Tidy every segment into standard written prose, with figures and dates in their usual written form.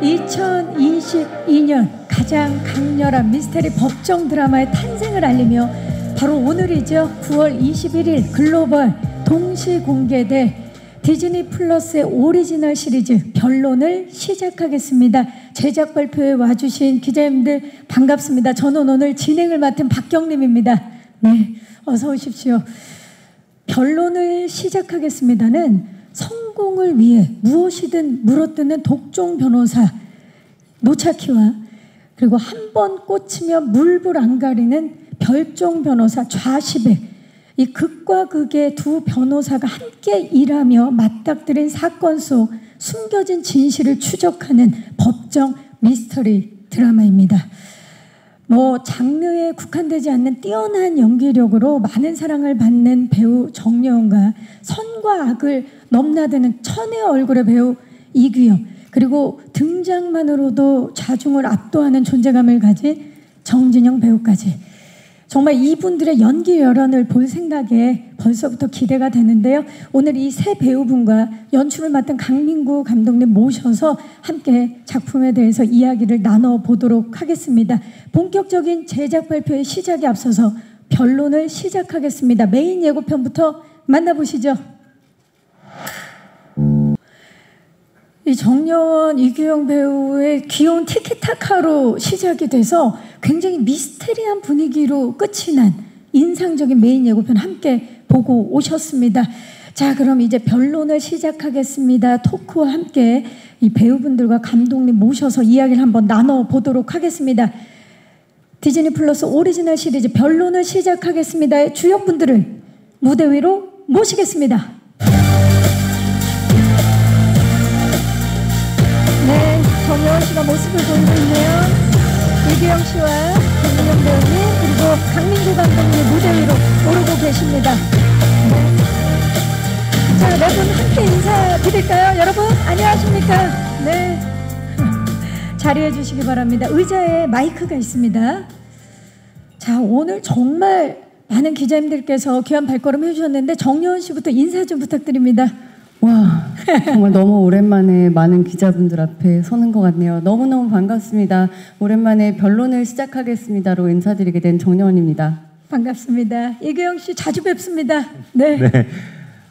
2022년 가장 강렬한 미스테리 법정 드라마의 탄생을 알리며 바로 오늘이죠. 9월 21일 글로벌 동시 공개돼 디즈니 플러스의 오리지널 시리즈 변론을 시작하겠습니다. 제작 발표에 와주신 기자님들 반갑습니다. 저는 오늘 진행을 맡은 박경림입니다. 네, 어서 오십시오. 변론을 시작하겠습니다는 성공을 위해 무엇이든 물어뜯는 독종 변호사 노차키와 그리고 한 번 꽂히면 물불 안 가리는 별종 변호사 좌시백, 이 극과 극의 두 변호사가 함께 일하며 맞닥뜨린 사건 속 숨겨진 진실을 추적하는 법정 미스터리 드라마입니다. 장르에 국한되지 않는 뛰어난 연기력으로 많은 사랑을 받는 배우 정여운과 선과 악을 넘나드는 천의 얼굴의 배우 이규영, 그리고 등장만으로도 좌중을 압도하는 존재감을 가진 정진영 배우까지 정말 이분들의 연기 열연을 볼 생각에 벌써부터 기대가 되는데요. 오늘 이 세 배우분과 연출을 맡은 강민구 감독님 모셔서 함께 작품에 대해서 이야기를 나눠보도록 하겠습니다. 본격적인 제작 발표의 시작에 앞서서 변론을 시작하겠습니다. 메인 예고편부터 만나보시죠. 이 정여운, 이규영 배우의 귀여운 티키타카로 시작이 돼서 굉장히 미스테리한 분위기로 끝이 난 인상적인 메인 예고편 함께 보고 오셨습니다. 자, 그럼 이제 변론을 시작하겠습니다. 토크와 함께 이 배우분들과 감독님 모셔서 이야기를 한번 나눠보도록 하겠습니다. 디즈니 플러스 오리지널 시리즈 변론을 시작하겠습니다. 주역분들을 무대 위로 모시겠습니다. 네, 정여운 씨가 모습을 보이고 있네요. 이규영 씨와 김민영 배우님 그리고 강민구 감독님 무대 위로 오르고 계십니다. 네. 자, 네 분 함께 인사드릴까요? 여러분 안녕하십니까? 네, 자리해 주시기 바랍니다. 의자에 마이크가 있습니다. 자, 오늘 정말 많은 기자님들께서 귀한 발걸음 해주셨는데 정여운 씨부터 인사 좀 부탁드립니다. 와, 정말 너무 오랜만에 많은 기자분들 앞에 서는 것 같네요. 너무너무 반갑습니다. 오랜만에 변론을 시작하겠습니다로 인사드리게 된 정여운입니다. 반갑습니다. 이규영 씨 자주 뵙습니다. 네. 네.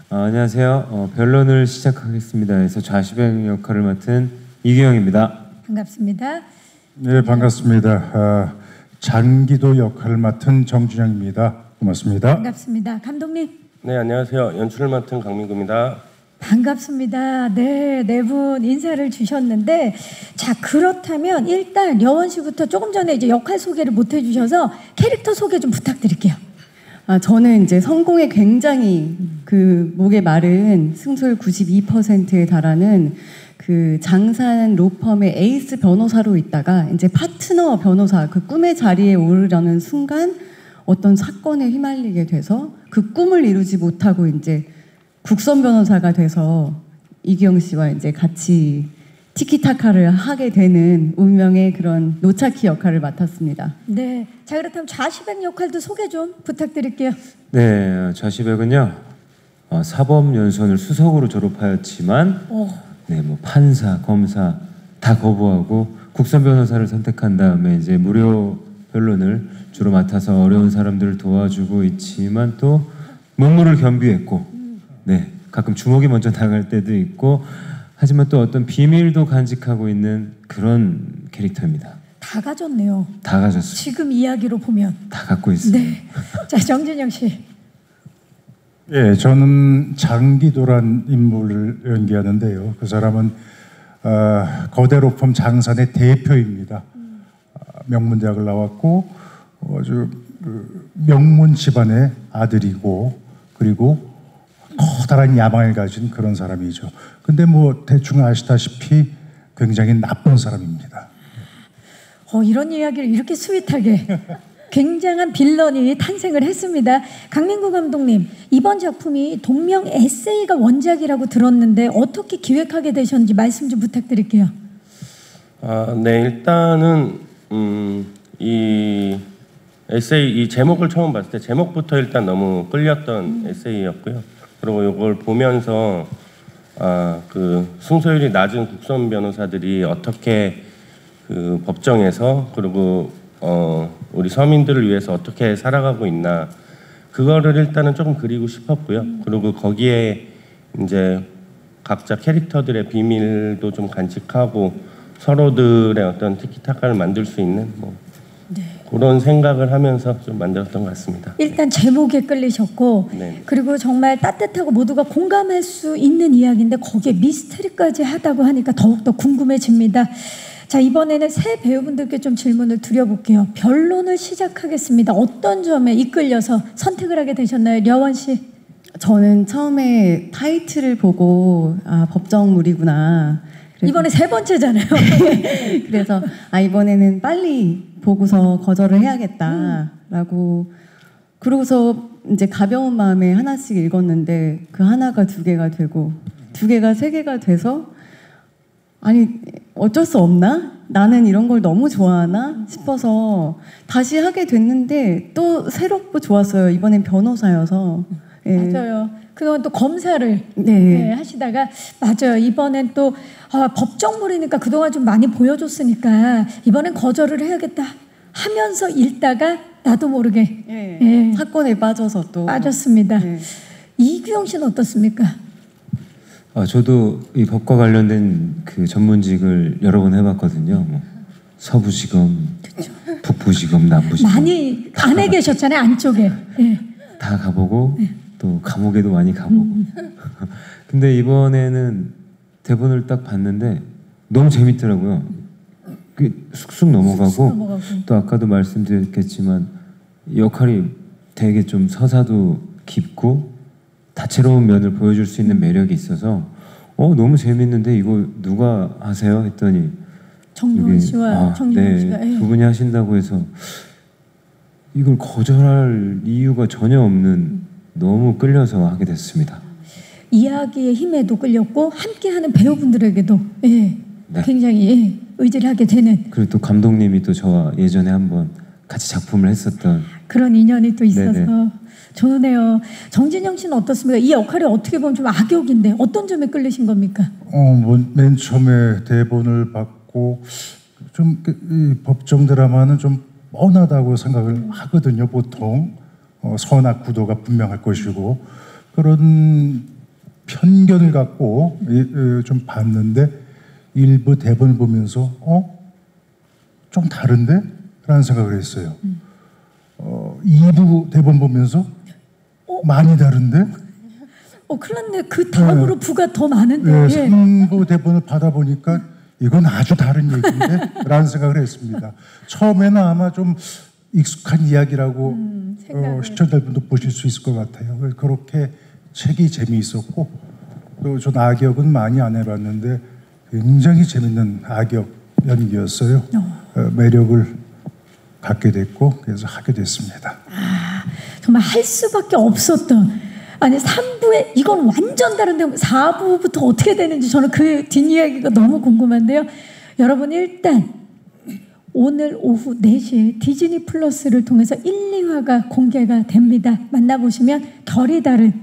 안녕하세요. 변론을 시작하겠습니다 해서 좌시백 역할을 맡은 이규영입니다. 반갑습니다. 네, 반갑습니다. 장기도 역할을 맡은 정준영입니다. 고맙습니다. 반갑습니다. 감독님. 네, 안녕하세요. 연출을 맡은 강민구입니다. 반갑습니다. 네, 네 분 인사를 주셨는데, 자, 그렇다면 일단 여원 씨부터 조금 전에 이제 역할 소개를 못 해주셔서 캐릭터 소개 좀 부탁드릴게요. 저는 이제 성공에 굉장히 그 목에 마른 승소율 92%에 달하는 그 장산 로펌의 에이스 변호사로 있다가 이제 파트너 변호사 그 꿈의 자리에 오르려는 순간 어떤 사건에 휘말리게 돼서 그 꿈을 이루지 못하고 이제 국선 변호사가 돼서 이규영 씨와 이제 같이 티키타카를 하게 되는 운명의 그런 노차키 역할을 맡았습니다. 네, 자, 그렇다면 좌시백 역할도 소개 좀 부탁드릴게요. 네, 좌시백은요 사법연수원을 수석으로 졸업하였지만 네, 판사, 검사 다 거부하고 국선 변호사를 선택한 다음에 이제 무료 변론을 주로 맡아서 어려운 사람들을 도와주고 있지만 또 문무를 겸비했고, 네, 가끔 주먹이 먼저 나갈 때도 있고, 하지만 또 어떤 비밀도 간직하고 있는 그런 캐릭터입니다. 다 가졌네요. 다 가졌어요. 지금 이야기로 보면 다 갖고 있습니다. 네. 자, 정준영 씨. 예, 저는 장기도란 인물을 연기하는데요. 그 사람은 거대 로펌 장산의 대표입니다. 명문대학을 나왔고 아주 명문 집안의 아들이고, 그리고 커다란 야망을 가진 그런 사람이죠. 근데 대충 아시다시피 굉장히 나쁜 사람입니다. 이런 이야기를 이렇게 스윗하게 굉장한 빌런이 탄생을 했습니다. 강민구 감독님, 이번 작품이 동명 에세이가 원작이라고 들었는데 어떻게 기획하게 되셨는지 말씀 좀 부탁드릴게요. 네, 일단은 이 에세이 이 제목을 처음 봤을 때 제목부터 일단 너무 끌렸던 에세이였고요. 그리고 이걸 보면서 그 승소율이 낮은 국선 변호사들이 어떻게 그 법정에서 그리고 우리 서민들을 위해서 어떻게 살아가고 있나 그거를 일단은 조금 그리고 싶었고요. 그리고 거기에 이제 각자 캐릭터들의 비밀도 좀 간직하고 서로들의 어떤 티키타카를 만들 수 있는 뭐 그런 생각을 하면서 좀 만들었던 것 같습니다. 일단 제목에 끌리셨고 네. 그리고 정말 따뜻하고 모두가 공감할 수 있는 이야기인데 거기에 미스터리까지 하다고 하니까 더욱더 궁금해집니다. 자, 이번에는 새 배우분들께 좀 질문을 드려볼게요. 변론을 시작하겠습니다. 어떤 점에 이끌려서 선택을 하게 되셨나요? 려원 씨? 저는 처음에 타이틀을 보고 법정물이구나. 이번에 세 번째잖아요. 그래서 이번에는 빨리 보고서 거절을 해야겠다라고 그러고서 이제 가벼운 마음에 하나씩 읽었는데 그 하나가 2개가 되고 2개가 3개가 돼서 아니 어쩔 수 없나? 나는 이런 걸 너무 좋아하나? 싶어서 다시 하게 됐는데 또 새롭고 좋았어요. 이번엔 변호사여서. 예. 맞아요. 그동안 또 검사를 네. 하시다가 맞아요. 이번엔 또 법정물이니까 그동안 좀 많이 보여줬으니까 이번엔 거절을 해야겠다 하면서 읽다가 나도 모르게 예. 사건에 빠져서 또 빠졌습니다. 네. 이규영 씨는 어떻습니까? 저도 이 법과 관련된 그 전문직을 여러 번 해봤거든요. 뭐 서부지검, 북부지검, 남부지검 많이 안에 계셨잖아요. 안쪽에. 예. 다 가보고 또 감옥에도 많이 가보고. 근데 이번에는 대본을 딱 봤는데 너무 재밌더라고요. 쑥쑥 넘어가고 또 아까도 말씀드렸겠지만 역할이 되게 좀 서사도 깊고 다채로운 면을 보여줄 수 있는 매력이 있어서 너무 재밌는데 이거 누가 하세요? 했더니 정동원 씨와 정동원 씨가 두 분이 하신다고 해서 이걸 거절할 이유가 전혀 없는 너무 끌려서 하게 됐습니다. 이야기의 힘에도 끌렸고 함께하는 배우분들에게도 굉장히 의지를 하게 되는 그리고 또 감독님이 또 저와 예전에 한번 같이 작품을 했었던 그런 인연이 또 있어서 네네. 좋네요. 정진영 씨는 어떻습니까? 이 역할이 어떻게 보면 좀 악역인데 어떤 점에 끌리신 겁니까? 맨 처음에 대본을 받고 좀 이 법정 드라마는 좀 뻔하다고 생각을 하거든요. 보통 선악 구도가 분명할 것이고 그런 편견을 갖고 좀 봤는데 일부 대본을 보면서 좀 다른데? 라는 생각을 했어요. 2부 대본 보면서 많이 다른데? 큰일 났네. 그 다음으로 부가 더 많은데. 네, 3부 대본을 받아보니까 이건 아주 다른 얘기인데? 라는 생각을 했습니다. 처음에는 아마 좀 익숙한 이야기라고 시청자분도 보실 수 있을 것 같아요. 그렇게 책이 재미있었고 또 전 악역은 많이 안 해봤는데 굉장히 재밌는 악역 연기였어요. 매력을 갖게 됐고 그래서 하게 됐습니다. 정말 할 수밖에 없었던 아니 3부에 이건 완전 다른데 4부부터 어떻게 되는지 저는 그 뒷이야기가 너무 궁금한데요. 여러분 일단 오늘 오후 4시에 디즈니 플러스를 통해서 1, 2화가 공개가 됩니다. 만나보시면 결이 다른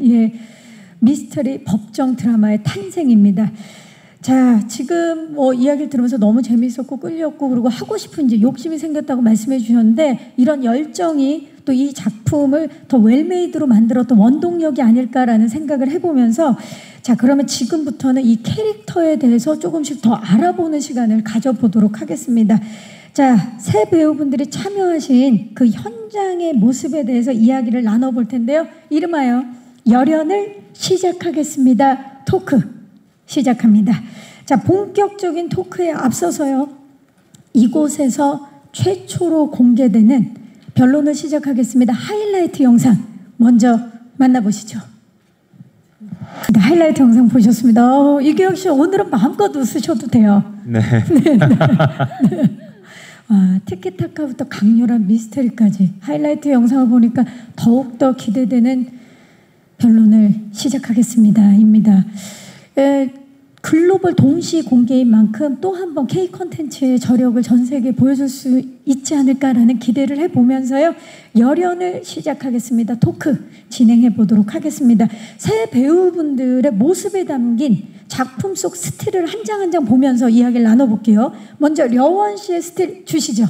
미스터리 법정 드라마의 탄생입니다. 자, 지금 이야기를 들으면서 너무 재미있었고 끌렸고 그리고 하고 싶은 이제 욕심이 생겼다고 말씀해 주셨는데 이런 열정이 또 이 작품을 더 웰메이드로 만들었던 원동력이 아닐까라는 생각을 해보면서 자, 그러면 지금부터는 이 캐릭터에 대해서 조금씩 더 알아보는 시간을 가져보도록 하겠습니다. 자, 새 배우분들이 참여하신 그 현장의 모습에 대해서 이야기를 나눠볼 텐데요. 이름하여 열연을 시작하겠습니다. 토크 시작합니다. 자, 본격적인 토크에 앞서서요. 이곳에서 최초로 공개되는 변론을 시작하겠습니다. 하이라이트 영상 먼저 만나보시죠. 네, 하이라이트 영상 보셨습니다. 이규영 씨 오늘은 마음껏 웃으셔도 돼요. 네. 티키타카부터 강렬한 미스터리까지 하이라이트 영상을 보니까 더욱더 기대되는 변론을 시작하겠습니다. 입니다. 글로벌 동시 공개인 만큼 또 한 번 K 콘텐츠의 저력을 전 세계에 보여줄 수 있지 않을까라는 기대를 해보면서요. 열연을 시작하겠습니다. 토크 진행해 보도록 하겠습니다. 새 배우분들의 모습에 담긴 작품 속 스틸을 한 장 한 장 보면서 이야기를 나눠볼게요. 먼저 려원 씨의 스틸 주시죠.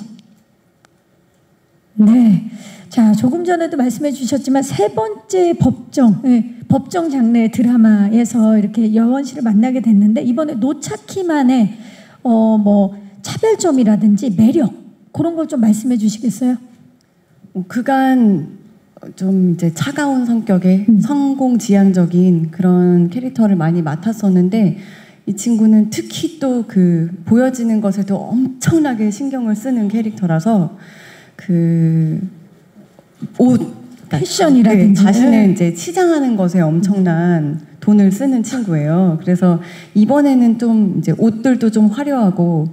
네. 자, 조금 전에도 말씀해 주셨지만 세 번째 법정, 법정 장르의 드라마에서 이렇게 여원 씨를 만나게 됐는데 이번에 노차키만의 뭐 차별점이라든지 매력 그런 걸 좀 말씀해 주시겠어요? 그간 좀 이제 차가운 성격의 성공지향적인 그런 캐릭터를 많이 맡았었는데 이 친구는 특히 또 그 보여지는 것에도 엄청나게 신경을 쓰는 캐릭터라서 그 옷, 패션이라든지 자신을 이제 치장하는 것에 엄청난 돈을 쓰는 친구예요. 그래서 이번에는 좀 이제 옷들도 좀 화려하고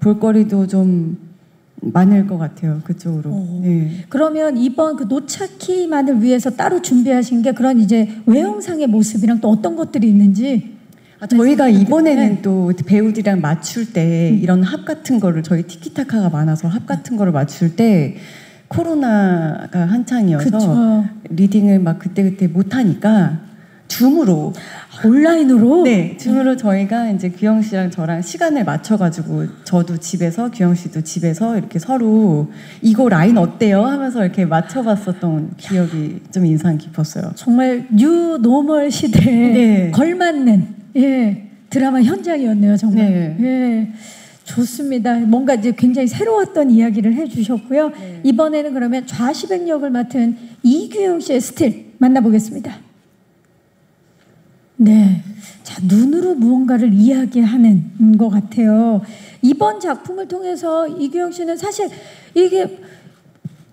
볼거리도 좀 많을 것 같아요. 그쪽으로. 그러면 이번 그 노차키만을 위해서 따로 준비하신 게 그런 이제 외형상의 모습이랑 또 어떤 것들이 있는지 저희가 이번에는 또 배우들이랑 맞출 때 이런 합 같은 거를 저희 티키타카가 많아서 합 같은 거를 맞출 때 코로나가 한창이어서 그쵸. 리딩을 막 그때그때 못하니까 줌으로 온라인으로 네 줌으로 저희가 이제 규영 씨랑 저랑 시간을 맞춰가지고 저도 집에서 규영 씨도 집에서 이렇게 서로 이거 라인 어때요? 하면서 이렇게 맞춰봤었던 기억이 좀 인상 깊었어요. 정말 뉴 노멀 시대에 걸맞는 드라마 현장이었네요. 정말. 네. 좋습니다. 뭔가 이제 굉장히 새로웠던 이야기를 해주셨고요. 이번에는 그러면 좌시백 역을 맡은 이규영 씨의 스틸 만나보겠습니다. 네, 자 눈으로 무언가를 이야기하는 것 같아요. 이번 작품을 통해서 이규영 씨는 사실 이게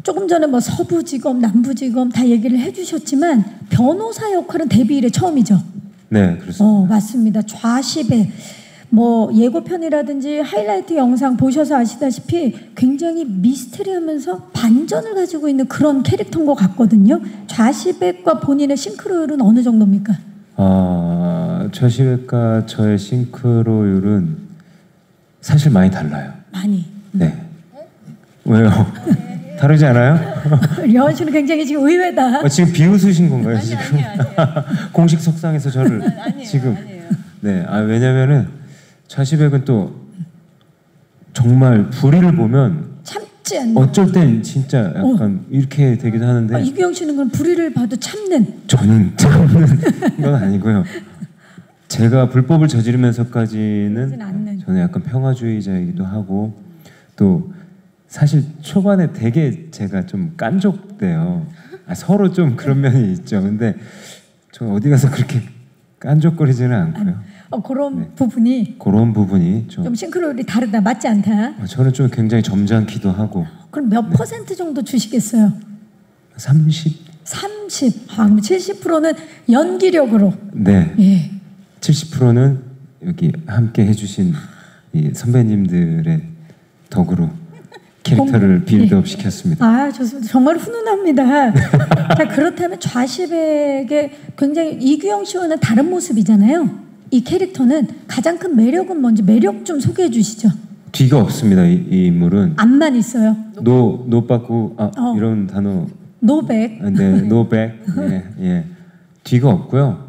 조금 전에 뭐 서부지검, 남부지검 다 얘기를 해주셨지만 변호사 역할은 데뷔 이래 처음이죠. 네, 그렇습니다. 맞습니다. 좌시백. 뭐 예고편이라든지 하이라이트 영상 보셔서 아시다시피 굉장히 미스테리하면서 반전을 가지고 있는 그런 캐릭터인 것 같거든요. 좌시백과 본인의 싱크로율은 어느 정도입니까? 좌시백과 저의 싱크로율은 사실 많이 달라요. 많이. 네. 왜요? 다르지 않아요? 려원 씨는 굉장히 지금 의외다. 지금 비웃으신 건가요? 지금? 공식 석상에서 저를 지금. 아니에요. 네, 왜냐면은 좌시백은 또 정말 불의를 보면 참지 않는. 어쩔 땐 진짜 약간 이렇게 되기도 하는데 이규영 씨는 그럼 불의를 봐도 참는. 저는 참는 건 아니고요. 제가 불법을 저지르면서까지는 저는 약간 평화주의자이기도 하고 또 사실 초반에 되게 제가 좀 깐족돼요. 서로 좀 그런 면이 있죠. 근데 저 어디 가서 그렇게 깐족거리지는 않고요. 그런 부분이 좀 싱크로율이 다르다, 맞지 않다. 저는 좀 굉장히 점잖기도 하고. 그럼 몇 퍼센트 정도 주시겠어요? 30. 30. 그럼 70%는 연기력으로. 네. 70%는 여기 함께 해주신 이 선배님들의 덕으로 캐릭터를 빌드업 시켰습니다. 좋습니다. 정말 훈훈합니다. 자, 그렇다면 좌시백의 굉장히 이규영 씨와는 다른 모습이잖아요. 이 캐릭터는 가장 큰 매력은 뭔지 매력 좀 소개해 주시죠. 뒤가 없습니다. 이 인물은 앞만 있어요. 노빠꾸 이런 단어. 노백. 네, 노백. 예. 뒤가 없고요.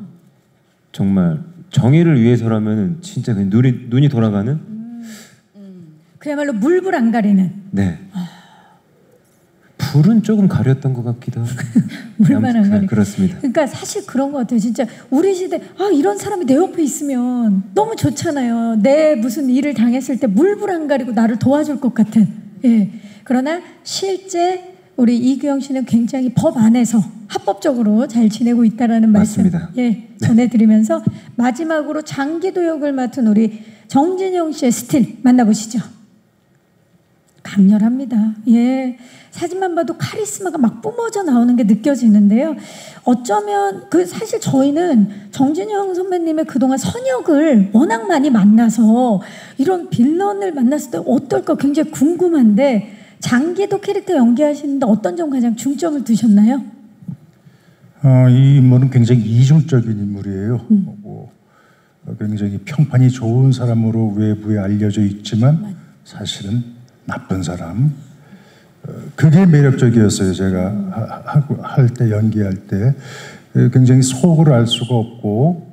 정말 정의를 위해서라면 진짜 그냥 눈이 돌아가는. 그야말로 물불 안 가리는. 네. 불은 조금 가렸던 것 같기도 하고. 물만 안 가리고. 그렇습니다. 그러니까 사실 그런 것 같아요. 진짜 우리 시대 이런 사람이 내 옆에 있으면 너무 좋잖아요. 내 무슨 일을 당했을 때 물불 안 가리고 나를 도와줄 것 같은. 그러나 실제 우리 이규영 씨는 굉장히 법 안에서 합법적으로 잘 지내고 있다라는 말씀 전해드리면서 마지막으로 장기도 역을 맡은 우리 정진영 씨의 스틸 만나보시죠. 강렬합니다. 사진만 봐도 카리스마가 막 뿜어져 나오는 게 느껴지는데요. 어쩌면 사실 저희는 정진영 선배님의 그동안 선역을 워낙 많이 만나서 이런 빌런을 만났을 때 어떨까 굉장히 궁금한데 장기도 캐릭터 연기하시는데 어떤 점 가장 중점을 두셨나요? 이 인물은 굉장히 이중적인 인물이에요. 굉장히 평판이 좋은 사람으로 외부에 알려져 있지만 사실은 나쁜 사람. 그게 매력적이었어요. 제가 할 때, 연기할 때 굉장히 속을 알 수가 없고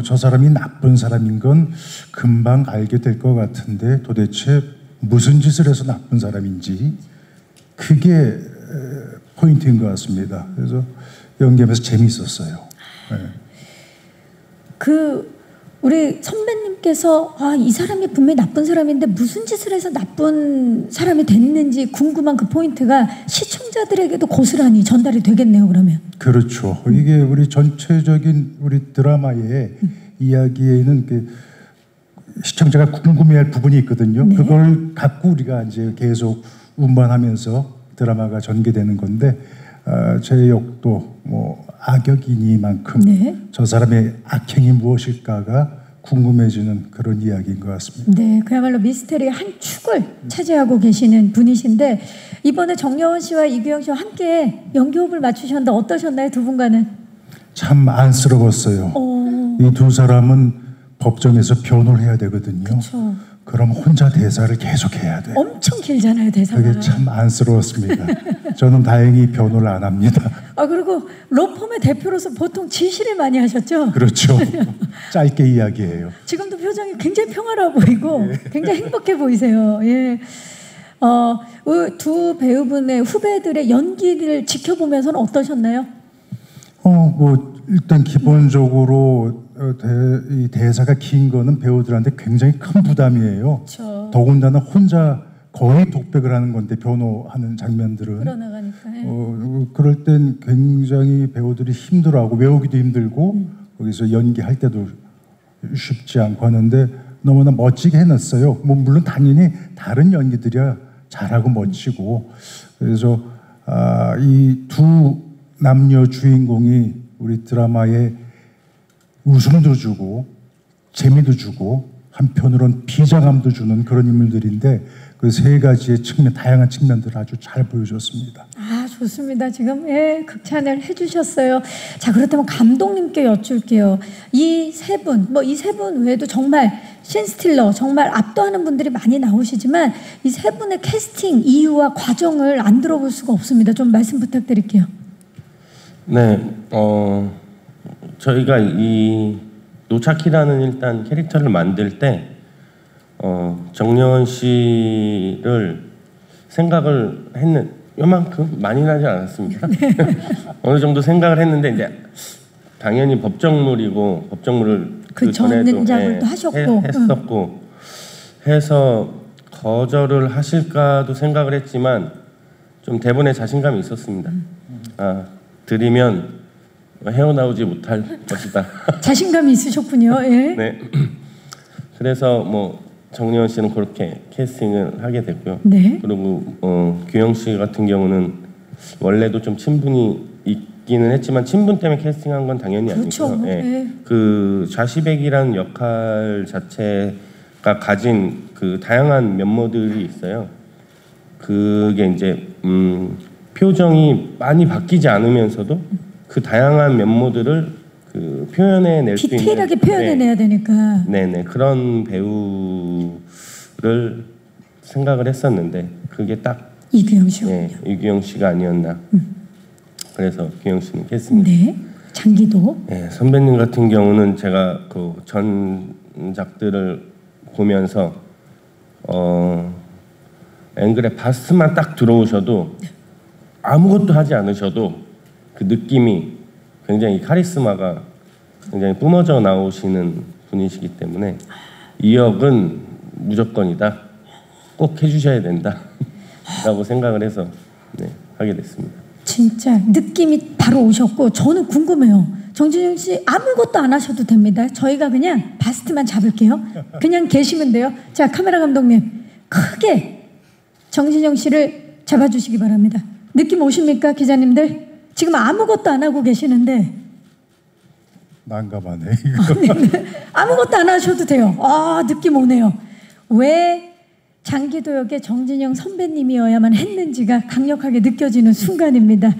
저 사람이 나쁜 사람인 건 금방 알게 될 것 같은데 도대체 무슨 짓을 해서 나쁜 사람인지 그게 포인트인 것 같습니다. 그래서 연기하면서 재밌었어요. 네. 우리 선배님께서 이 사람이 분명히 나쁜 사람인데 무슨 짓을 해서 나쁜 사람이 됐는지 궁금한 그 포인트가 시청자들에게도 고스란히 전달이 되겠네요. 그러면. 그렇죠. 이게 우리 전체적인 우리 드라마의 이야기에는 시청자가 궁금해할 부분이 있거든요. 네. 그걸 갖고 우리가 이제 계속 운반하면서 드라마가 전개되는 건데 제 역도 뭐 악역이니만큼 네. 저 사람의 악행이 무엇일까가 궁금해지는 그런 이야기인 것 같습니다. 네, 그야말로 미스테리의 한 축을 차지하고 계시는 분이신데 이번에 정여원 씨와 이규영 씨와 함께 연기호흡을 맞추셨는데 어떠셨나요? 두 분과는? 참 안쓰러웠어요. 이 두 사람은 법정에서 변호를 해야 되거든요. 그쵸. 그럼 혼자 대사를 계속 해야 돼요. 엄청 길잖아요, 대사가. 그게 참 안쓰러웠습니다. 저는 다행히 변호를 안 합니다. 그리고 로펌의 대표로서 보통 지시를 많이 하셨죠? 그렇죠. 짧게 이야기해요. 지금도 표정이 굉장히 평화로워 보이고 굉장히 행복해 보이세요. 예. 두 배우분의 후배들의 연기를 지켜보면서는 어떠셨나요? 뭐 일단 기본적으로 이 대사가 긴 거는 배우들한테 굉장히 큰 부담이에요. 그렇죠. 더군다나 혼자 거의 독백을 하는 건데 변호하는 장면들은 풀어나가니까. 그럴 땐 굉장히 배우들이 힘들어하고 외우기도 힘들고 거기서 연기할 때도 쉽지 않고 하는데 너무나 멋지게 해냈어요. 뭐 물론 당연히 다른 연기들이야 잘하고 멋지고 그래서 이 두 남녀 주인공이 우리 드라마에 웃음도 주고 재미도 주고 한편으론 비장함도 주는 그런 인물들인데 그 세 가지의 측면, 다양한 측면들을 아주 잘 보여줬습니다. 좋습니다. 지금 극찬을 해주셨어요. 자, 그렇다면 감독님께 여쭐게요. 이 세 분, 이 세 분 외에도 정말 신스틸러 정말 압도하는 분들이 많이 나오시지만 이 세 분의 캐스팅 이유와 과정을 안 들어볼 수가 없습니다. 좀 말씀 부탁드릴게요. 네, 저희가 이 노차키라는 일단 캐릭터를 만들 때 정여원 씨를 생각을 했는 요만큼 많이 나지 않았습니다. 어느 정도 생각을 했는데 이제 당연히 법정물이고 법정물을 그 전작을 또 하셨고 했었고 해서 거절을 하실까도 생각을 했지만 좀 대본에 자신감이 있었습니다. 드리면 헤어나오지 못할 것이다. 자신감이 있으셨군요. 예. 네. 그래서 뭐 정여원 씨는 그렇게 캐스팅을 하게 됐고요. 네. 그리고 규영 씨 같은 경우는 원래도 좀 친분이 있기는 했지만 친분 때문에 캐스팅한 건 당연히 그렇죠. 아니고요. 네. 그 좌시백이라는 역할 자체가 가진 그 다양한 면모들이 있어요. 그게 이제 표정이 많이 바뀌지 않으면서도 그 다양한 면모들을 그 표현해낼 수 있는 디테일하게 표현해내야 되니까 네네 그런 배우를 생각을 했었는데 그게 딱 이규영 씨군요. 네, 이규영 씨가 아니었나. 그래서 규영 씨는 했습니다. 네, 장기도. 네, 선배님 같은 경우는 제가 그 전작들을 보면서 앵글에 바스만 딱 들어오셔도 아무것도 하지 않으셔도 그 느낌이 굉장히 카리스마가 굉장히 뿜어져 나오시는 분이시기 때문에 이 역은 무조건이다. 꼭 해주셔야 된다. 라고 생각을 해서 하게 됐습니다. 진짜 느낌이 바로 오셨고 저는 궁금해요. 정진영 씨 아무것도 안 하셔도 됩니다. 저희가 그냥 바스트만 잡을게요. 그냥 계시면 돼요. 자, 카메라 감독님 크게 정진영 씨를 잡아주시기 바랍니다. 느낌 오십니까, 기자님들? 지금 아무것도 안 하고 계시는데 난감하네. 아무것도 안 하셔도 돼요. 느낌 오네요. 왜 장기도 역의 정진영 선배님이어야만 했는지가 강력하게 느껴지는 순간입니다.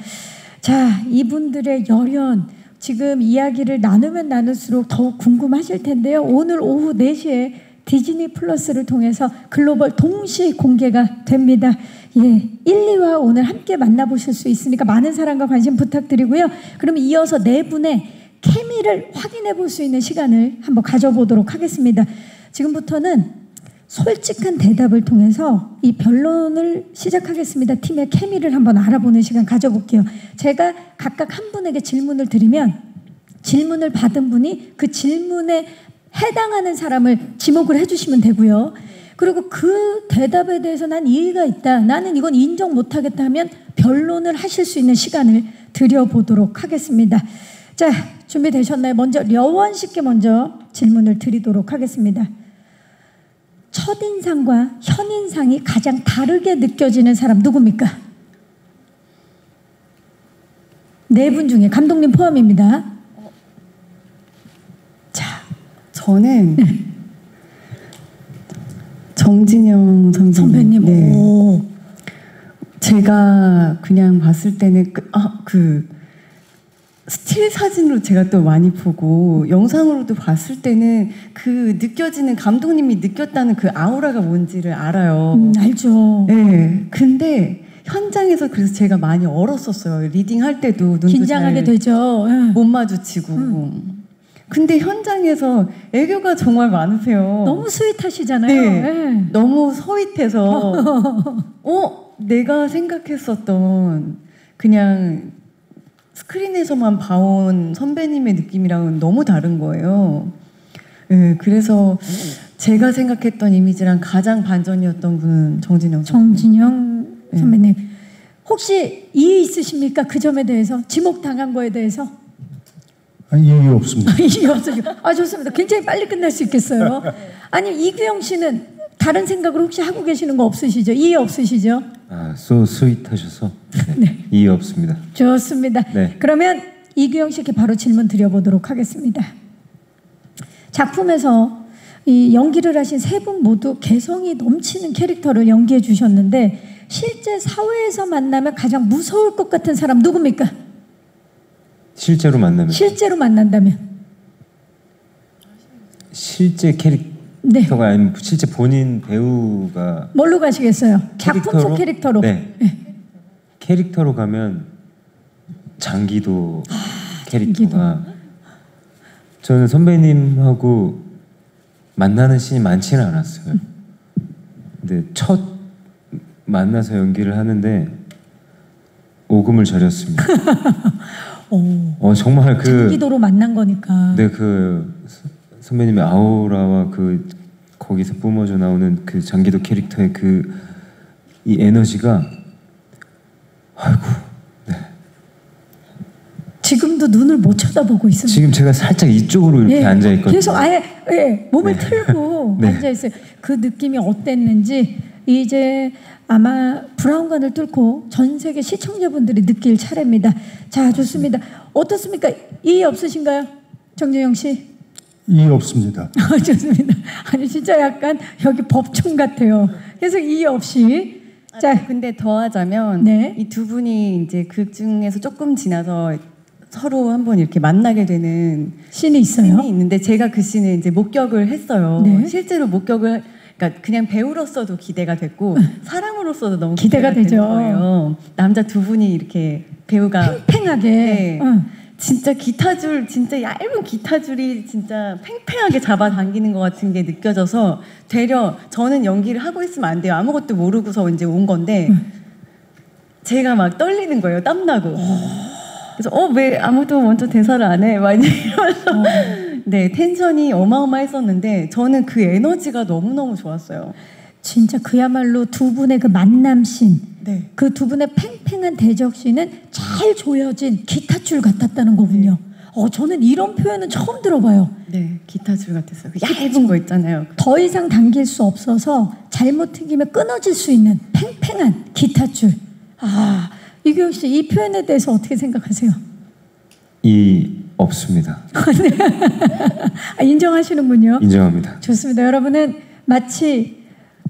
자, 이분들의 열연 지금 이야기를 나누면 나눌수록 더욱 궁금하실 텐데요. 오늘 오후 4시에 디즈니 플러스를 통해서 글로벌 동시 공개가 됩니다. 예, 1, 2화 오늘 함께 만나보실 수 있으니까 많은 사랑과 관심 부탁드리고요. 그럼 이어서 네 분의 케미를 확인해 볼 수 있는 시간을 한번 가져보도록 하겠습니다. 지금부터는 솔직한 대답을 통해서 이 변론을 시작하겠습니다. 팀의 케미를 한번 알아보는 시간 가져볼게요. 제가 각각 한 분에게 질문을 드리면 질문을 받은 분이 그 질문에 해당하는 사람을 지목을 해주시면 되고요. 그리고 그 대답에 대해서 난 이의가 있다, 나는 이건 인정 못하겠다 하면 변론을 하실 수 있는 시간을 드려보도록 하겠습니다. 자, 준비되셨나요? 먼저 려원 씨께 먼저 질문을 드리도록 하겠습니다. 첫인상과 현인상이 가장 다르게 느껴지는 사람 누굽니까? 네 분 중에 감독님 포함입니다. 자, 저는 정진영 선배님. 네. 오. 제가 그냥 봤을 때는 그 스틸 사진으로 제가 또 많이 보고 영상으로도 봤을 때는 그 느껴지는 감독님이 느꼈다는 그 아우라가 뭔지를 알아요. 알죠. 네. 근데 현장에서 그래서 제가 많이 얼었었어요. 리딩 할 때도 눈도 긴장하게 되죠. 못 마주치고. 근데 현장에서 애교가 정말 많으세요. 너무 스윗하시잖아요. 네. 네. 너무 서윗해서 내가 생각했었던 그냥 스크린에서만 봐온 선배님의 느낌이랑은 너무 다른 거예요. 네, 그래서 제가 생각했던 이미지랑 가장 반전이었던 분은 정진영 선배님. 혹시 이의 있으십니까? 그 점에 대해서? 지목당한 거에 대해서? 아니, 이유 없습니다. 이의 없으시고. 아, 좋습니다. 굉장히 빨리 끝날 수 있겠어요. 아니, 이규영 씨는 다른 생각을 혹시 하고 계시는 거 없으시죠? 이의 없으시죠? 아, so 스윗하셔서 네. 이해 없습니다. 좋습니다. 네. 그러면 이규영 씨께 바로 질문 드려보도록 하겠습니다. 작품에서 이 연기를 하신 세 분 모두 개성이 넘치는 캐릭터를 연기해 주셨는데 실제 사회에서 만나면 가장 무서울 것 같은 사람 누굽니까? 실제로 만나면? 실제로 만난다면? 실제 캐릭터가 아니면 실제 본인 배우가 뭘로 가시겠어요? 작품 속 캐릭터로? 네. 캐릭터로 가면 장기도 캐릭터가 저는 선배님하고 만나는 씬이 많지는 않았어요. 근데 첫 만나서 연기를 하는데 오금을 저렸습니다. 정말 그 장기도로 만난 거니까. 네, 그 선배님의 아우라와 그 거기서 뿜어져 나오는 그 장기도 캐릭터의 그 이 에너지가 아이고. 네. 지금도 눈을 못 쳐다보고 있습니다. 지금 제가 살짝 이쪽으로 이렇게 앉아 있거든요. 계속 아예 몸을 틀고 네. 앉아 있어요. 그 느낌이 어땠는지 이제 아마 브라운관을 뚫고 전 세계 시청자분들이 느낄 차례입니다. 자, 좋습니다. 어떻습니까? 이의 없으신가요? 정재영 씨? 이유 없습니다. 좋습니다. 아니 진짜 약간 여기 법정 같아요. 계속 이의 없이. 자, 근데 더 하자면 네. 이 두 분이 이제 극 중에서 조금 지나서 서로 한번 이렇게 만나게 되는 씬이 있어요. 씬이 있는데 제가 그 씬을 이제 목격을 했어요. 네. 실제로 목격을 그러니까 그냥 배우로서도 기대가 됐고 사람으로서도 너무 기대가 된 되죠. 거예요. 남자 두 분이 이렇게 배우가 팽팽하게. 네. 진짜 기타줄 진짜 얇은 기타줄이 진짜 팽팽하게 잡아당기는 것 같은 게 느껴져서 되려 저는 연기를 하고 있으면 안 돼요. 아무것도 모르고서 이제 온 건데 제가 막 떨리는 거예요. 땀나고. 그래서 왜 아무도 먼저 대사를 안 해? 막 이러면서 네, 텐션이 어마어마했었는데 저는 그 에너지가 너무너무 좋았어요. 진짜 그야말로 두 분의 그 만남 씬, 네. 그 두 분의 팽팽한 대적 씬은 잘 조여진 기타줄 같았다는 거군요. 저는 이런 표현은 처음 들어봐요. 네, 기타줄 같았어요. 그 얇은 거 있잖아요. 더 이상 당길 수 없어서 잘못 튕기면 끊어질 수 있는 팽팽한 기타줄. 아, 이규영 씨, 이 표현에 대해서 어떻게 생각하세요? 없습니다. 인정하시는군요. 인정합니다. 좋습니다. 여러분은 마치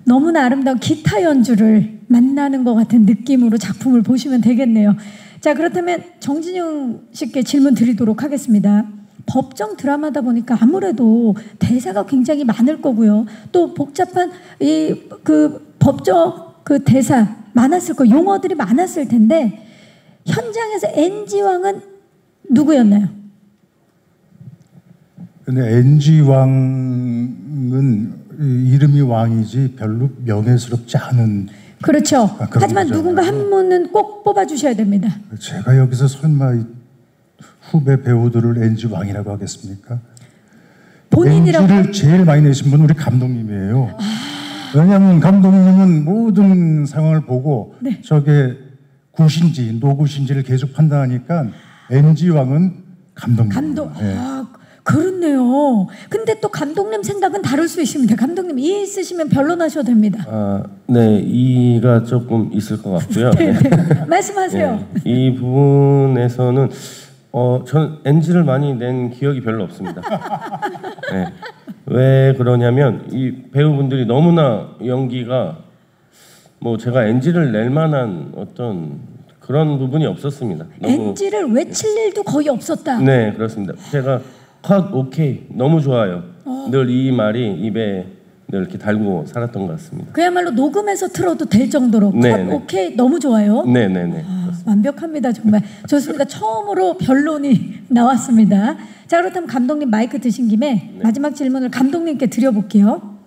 너무나 아름다운 기타 연주를 만나는 것 같은 느낌으로 작품을 보시면 되겠네요. 자, 그렇다면 정진영 씨께 질문 드리도록 하겠습니다. 법정 드라마다 보니까 아무래도 대사가 굉장히 많을 거고요. 또 복잡한 그 법정 그 대사 많았을 거, 용어들이 많았을 텐데 현장에서 NG 왕은 누구였나요? 근데 NG 왕은 이름이 왕이지 별로 명예스럽지 않은. 그렇죠. 하지만 거잖아요. 누군가 한 분은 꼭 뽑아주셔야 됩니다. 제가 여기서 설마 후배 배우들을 NG 왕이라고 하겠습니까? 본인이라고. NG를 제일 많이 내신 분은 우리 감독님이에요. 왜냐하면 감독님은 모든 상황을 보고 네. 저게 굿인지 노굿인지를 계속 판단하니까 NG 왕은 감독님. 네. 아, 그렇네요. 근데 또 감독님 생각은 다를 수 있습니다. 감독님 이 있으시면 변론하셔도 됩니다. 아, 네, 이가 조금 있을 것 같고요. 네. 말씀하세요. 네, 이 부분에서는 저는 NG를 많이 낸 기억이 별로 없습니다. 네. 왜 그러냐면 이 배우분들이 너무나 연기가 뭐 제가 NG를 낼 만한 어떤 그런 부분이 없었습니다. NG를 외칠 일도 거의 없었다. 네, 그렇습니다. 제가 컷 오케이 너무 좋아요. 늘 이 말이 입에 늘 이렇게 달고 살았던 것 같습니다. 그야말로 녹음해서 틀어도 될 정도로 네, 컷 네. 오케이 너무 좋아요. 네네네. 완벽합니다. 정말 좋습니다. 처음으로 변론이 나왔습니다. 자, 그렇다면 감독님 마이크 드신 김에 마지막 질문을 감독님께 드려볼게요.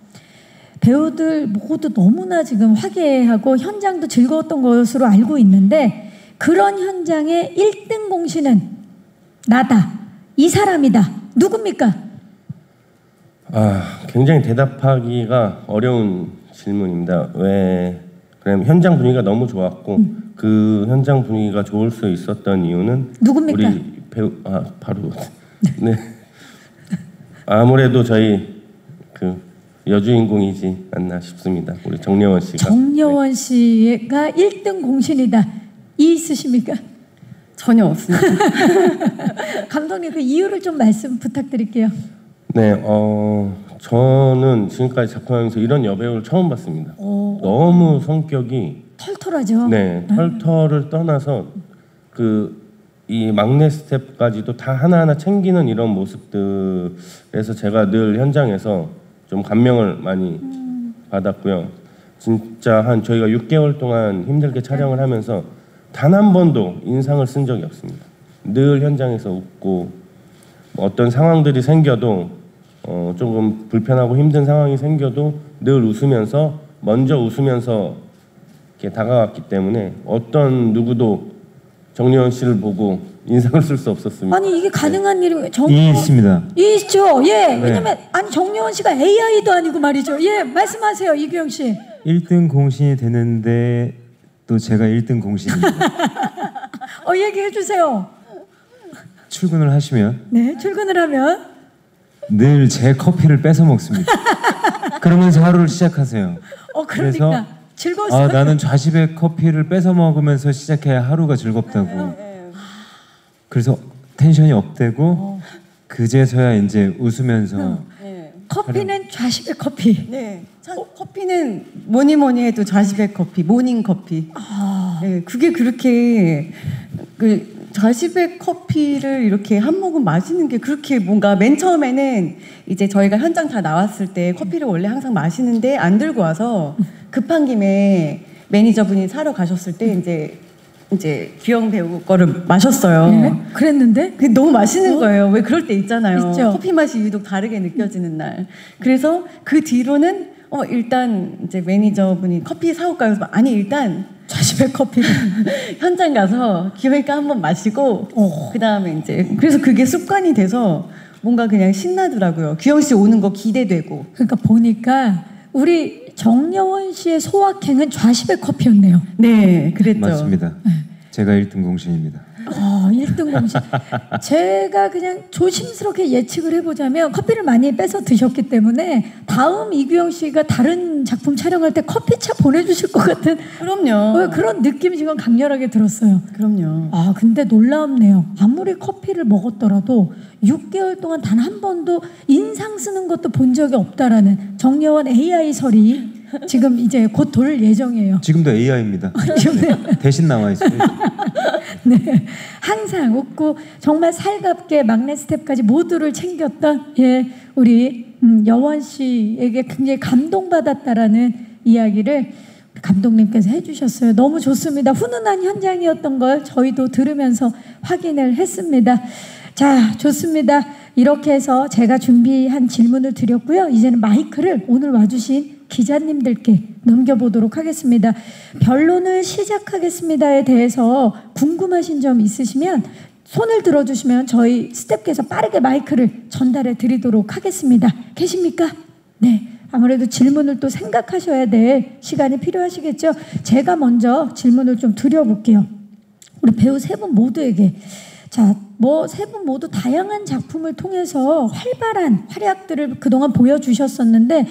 배우들 모두 너무나 지금 화기애애하고 현장도 즐거웠던 것으로 알고 있는데 그런 현장의 1등 공신은 나다. 이 사람이다. 누굽니까? 굉장히 대답하기가 어려운 질문입니다. 왜 그러냐면 현장 분위기가 너무 좋았고 그 현장 분위기가 좋을 수 있었던 이유는 누굽니까? 우리 배우 바로 네 아무래도 저희 그 여주인공이지 않나 싶습니다. 우리 정려원 씨가. 정려원 씨가 1등 공신이다. 이 있으십니까? 전혀 없습니다. 감독님 그 이유를 좀 말씀 부탁드릴게요. 네, 저는 지금까지 작품하면서 이런 여배우를 처음 봤습니다. 너무 성격이 털털하죠. 네, 털털을 떠나서 이 막내 스텝까지도 다 하나하나 챙기는 이런 모습들에서 제가 늘 현장에서 좀 감명을 많이 받았고요. 진짜 저희가 6개월 동안 힘들게 촬영을 하면서 단 한 번도 인상을 쓴 적이 없습니다. 늘 현장에서 웃고 어떤 상황들이 생겨도 조금 불편하고 힘든 상황이 생겨도 늘 웃으면서 먼저 웃으면서 이렇게 다가왔기 때문에 어떤 누구도 정려원 씨를 보고 인상을 쓸 수 없었습니다. 아니 이게 가능한 일이 이해했습니다. 있죠. 예. 왜냐면 아니 정려원 씨가 AI도 아니고 말이죠. 예. 말씀하세요. 이규영 씨. 1등 공신이 되는데 또 제가 1등 공신입니다. 얘기해 주세요. 출근을 하시면 네. 출근을 하면 늘 제 커피를 뺏어 먹습니다. 그러면서 하루를 시작하세요. 그러니까 그래서 즐거웠어요. 나는 좌십의 커피를 뺏어 먹으면서 시작해야 하루가 즐겁다고. 그래서 텐션이 업되고 그제서야 이제 웃으면서 커피는 좌십의 커피. 네. 커피는 뭐니 해도 좌십의 커피, 모닝 커피. 네, 그게 그렇게 좌십의 커피를 이렇게 한 모금 마시는 게 그렇게 뭔가 맨 처음에는 이제 저희가 현장 다 나왔을 때 커피를 원래 항상 마시는데 안 들고 와서 급한 김에 매니저분이 사러 가셨을 때 이제 규영 배우 거를 마셨어요. 네? 그랬는데 그게 너무 맛있는 거예요. 왜 그럴 때 있잖아요. 있죠. 커피 맛이 유독 다르게 느껴지는 날. 그래서 그 뒤로는 일단 이제 매니저분이 커피 사올까요? 그래서 아니 일단 좌십의 커피를 현장 가서 기회가 한번 마시고 그 다음에 이제 그래서 그게 습관이 돼서 뭔가 그냥 신나더라고요. 규영 씨 오는 거 기대되고. 그러니까 보니까 우리 정려원 씨의 소확행은 좌십의 커피였네요. 네, 그랬죠. 맞습니다. 제가 1등 공신입니다. 1등 공신. 제가 그냥 조심스럽게 예측을 해보자면 커피를 많이 뺏어 드셨기 때문에 다음 이규영 씨가 다른 작품 촬영할 때 커피차 보내주실 것 같은 그럼요. 그런 느낌이 지금 강렬하게 들었어요. 그럼요. 근데 놀랍네요. 아무리 커피를 먹었더라도 6개월 동안 단 한 번도 인상 쓰는 것도 본 적이 없다라는 정려원 AI 설이 지금 이제 곧 돌 예정이에요. 지금도 AI입니다. 네, 대신 나와 있어요. 네, 항상 웃고 정말 살갑게 막내 스텝까지 모두를 챙겼던 우리 여원 씨에게 굉장히 감동받았다라는 이야기를 감독님께서 해주셨어요. 너무 좋습니다. 훈훈한 현장이었던 걸 저희도 들으면서 확인을 했습니다. 자, 좋습니다. 이렇게 해서 제가 준비한 질문을 드렸고요. 이제는 마이크를 오늘 와주신 기자님들께 넘겨보도록 하겠습니다. 변론을 시작하겠습니다에 대해서 궁금하신 점 있으시면 손을 들어주시면 저희 스태프께서 빠르게 마이크를 전달해 드리도록 하겠습니다. 계십니까? 네. 아무래도 질문을 또 생각하셔야 될 시간이 필요하시겠죠? 제가 먼저 질문을 좀 드려볼게요. 우리 배우 세 분 모두에게. 자, 뭐 세 분 모두 다양한 작품을 통해서 활발한 활약들을 그동안 보여주셨었는데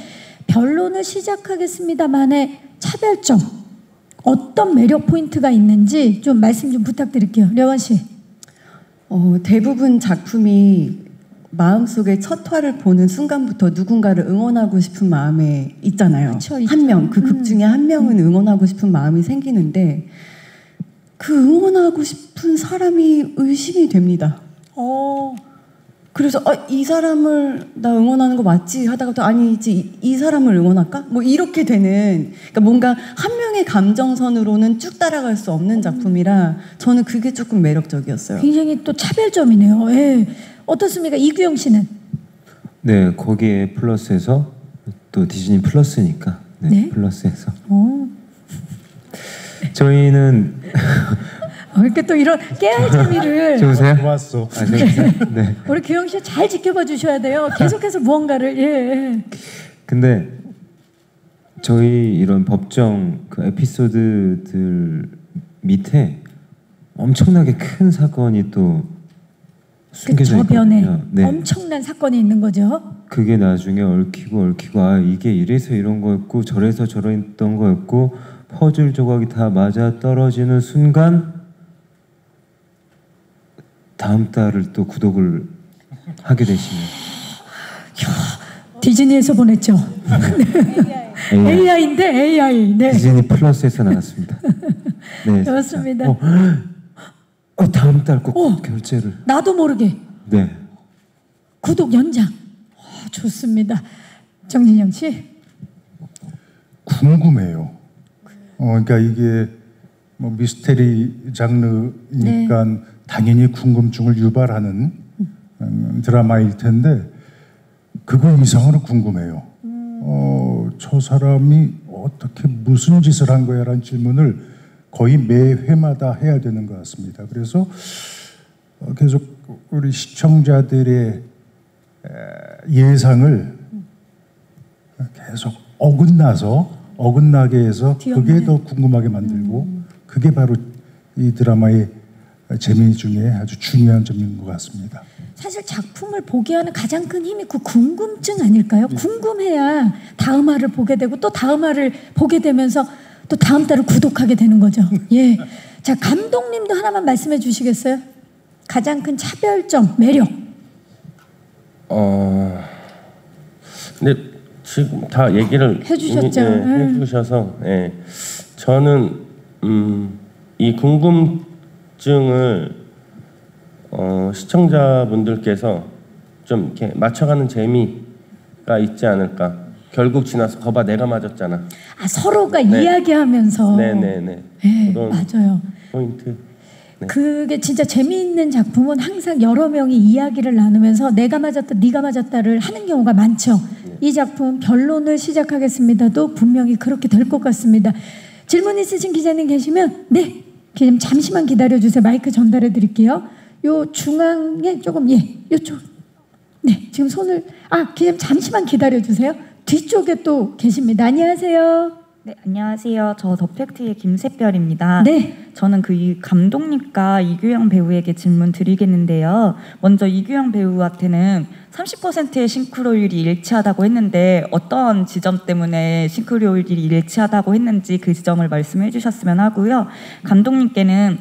변론을 시작하겠습니다만의 차별점 어떤 매력 포인트가 있는지 좀 말씀 좀 부탁드릴게요. 려원 씨. 대부분 작품이 마음속에 첫 화를 보는 순간부터 누군가를 응원하고 싶은 마음에 있잖아요. 한 명, 그 극 중에 한 명은 응원하고 싶은 마음이 생기는데 그 응원하고 싶은 사람이 의심이 됩니다. 그래서 이 사람을 나 응원하는 거 맞지? 하다가 또 아니지 이 사람을 응원할까? 뭐 이렇게 되는 그러니까 뭔가 한 명의 감정선으로는 쭉 따라갈 수 없는 작품이라 저는 그게 조금 매력적이었어요. 굉장히 또 차별점이네요. 예. 어떻습니까? 이규영 씨는? 네, 거기에 플러스해서 또 디즈니 플러스니까 네? 플러스해서 저희는 이렇게 또 이런 깨알 재미를 좋으세요? 좋았어. 네. 우리 규영 씨 잘 지켜봐 주셔야 돼요. 계속해서 무언가를 근데 저희 이런 법정 그 에피소드들 밑에 엄청나게 큰 사건이 또 숨겨져 저변에 있거든요. 네. 엄청난 사건이 있는 거죠. 그게 나중에 얽히고 이게 이래서 이런 거였고 저래서 저랬던 거였고 퍼즐 조각이 다 맞아 떨어지는 순간 다음 달을 또 구독을 하게 되시면 디즈니에서 보냈죠. AI인데 AI. 네. 디즈니 플러스에서 나왔습니다. 네, 그렇습니다. 다음 달 꼭 결제를. 나도 모르게. 네. 구독 연장. 좋습니다. 정진영 씨. 궁금해요. 그러니까 이게 뭐 미스테리 장르니까 당연히 궁금증을 유발하는 드라마일 텐데 그거 이상으로 궁금해요. 저 사람이 어떻게 무슨 짓을 한 거야라는 질문을 거의 매 회마다 해야 되는 것 같습니다. 그래서 계속 우리 시청자들의 예상을 계속 어긋나게 해서 그게 더 궁금하게 만들고 그게 바로 이 드라마의 재미 중에 아주 중요한 점인 것 같습니다. 사실 작품을 보게 하는 가장 큰 힘이 그 궁금증 아닐까요? 궁금해야 다음 화를 보게 되고 또 다음 화를 보게 되면서 또 다음 달을 구독하게 되는 거죠. 예. 자, 감독님도 하나만 말씀해 주시겠어요? 가장 큰 차별점, 매력. 근데 지금 다 얘기를 해주셨죠. 해주셔서 저는 이 궁금증을 시청자분들께서 좀 이렇게 맞춰가는 재미가 있지 않을까. 결국 지나서 거봐 내가 맞았잖아. 서로가 이야기하면서. 네네네. 그런 맞아요. 포인트. 네. 그게 진짜 재미있는 작품은 항상 여러 명이 이야기를 나누면서 내가 맞았다, 네가 맞았다를 하는 경우가 많죠. 이 작품 변론을 시작하겠습니다도 분명히 그렇게 될 것 같습니다. 질문 있으신 기자님 계시면 기자님 잠시만 기다려주세요. 마이크 전달해 드릴게요. 요 중앙에 조금 요쪽. 네, 지금 손을 기자님 잠시만 기다려주세요. 뒤쪽에 또 계십니다. 안녕하세요. 네, 안녕하세요. 저 더팩트의 김새별입니다. 네. 저는 그 감독님과 이규영 배우에게 질문 드리겠는데요. 먼저 이규영 배우한테는 30%의 싱크로율이 일치하다고 했는데 어떤 지점 때문에 싱크로율이 일치하다고 했는지 그 지점을 말씀해 주셨으면 하고요. 감독님께는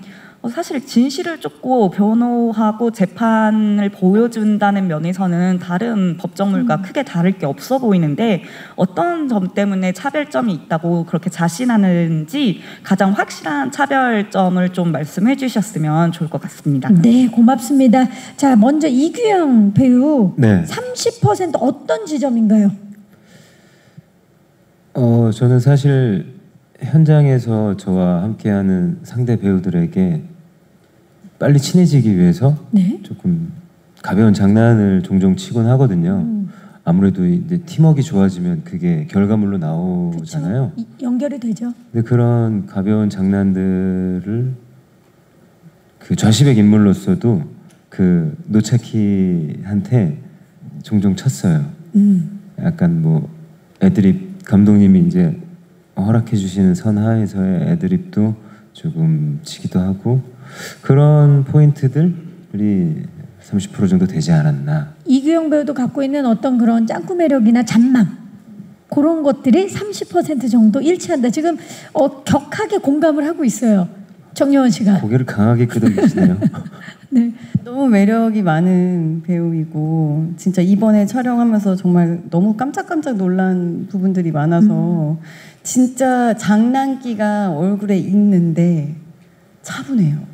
사실 진실을 쫓고 변호하고 재판을 보여준다는 면에서는 다른 법정물과 크게 다를 게 없어 보이는데 어떤 점 때문에 차별점이 있다고 그렇게 자신하는지 가장 확실한 차별점을 좀 말씀해 주셨으면 좋을 것 같습니다. 네, 고맙습니다. 자, 먼저 이규영 배우 네. 30% 어떤 지점인가요? 저는 사실 현장에서 저와 함께하는 상대 배우들에게 빨리 친해지기 위해서 네. 조금 가벼운 장난을 종종 치곤 하거든요. 아무래도 이제 팀워크가 좋아지면 그게 결과물로 나오잖아요. 연결이 되죠. 근데 그런 가벼운 장난들을 그 좌시백 인물로서도 그 노차키한테 종종 쳤어요. 약간 뭐 애드립 감독님이 이제 허락해 주시는 선하에서의 애드립도 조금 치기도 하고 그런 포인트들이 30% 정도 되지 않았나. 이규영 배우도 갖고 있는 어떤 그런 짱구 매력이나 잔망 그런 것들이 30% 정도 일치한다. 지금 격하게 공감을 하고 있어요. 정여원 씨가. 고개를 강하게 끄덕이시네요. 네. 너무 매력이 많은 배우이고 진짜 이번에 촬영하면서 정말 너무 깜짝깜짝 놀란 부분들이 많아서 진짜 장난기가 얼굴에 있는데 차분해요.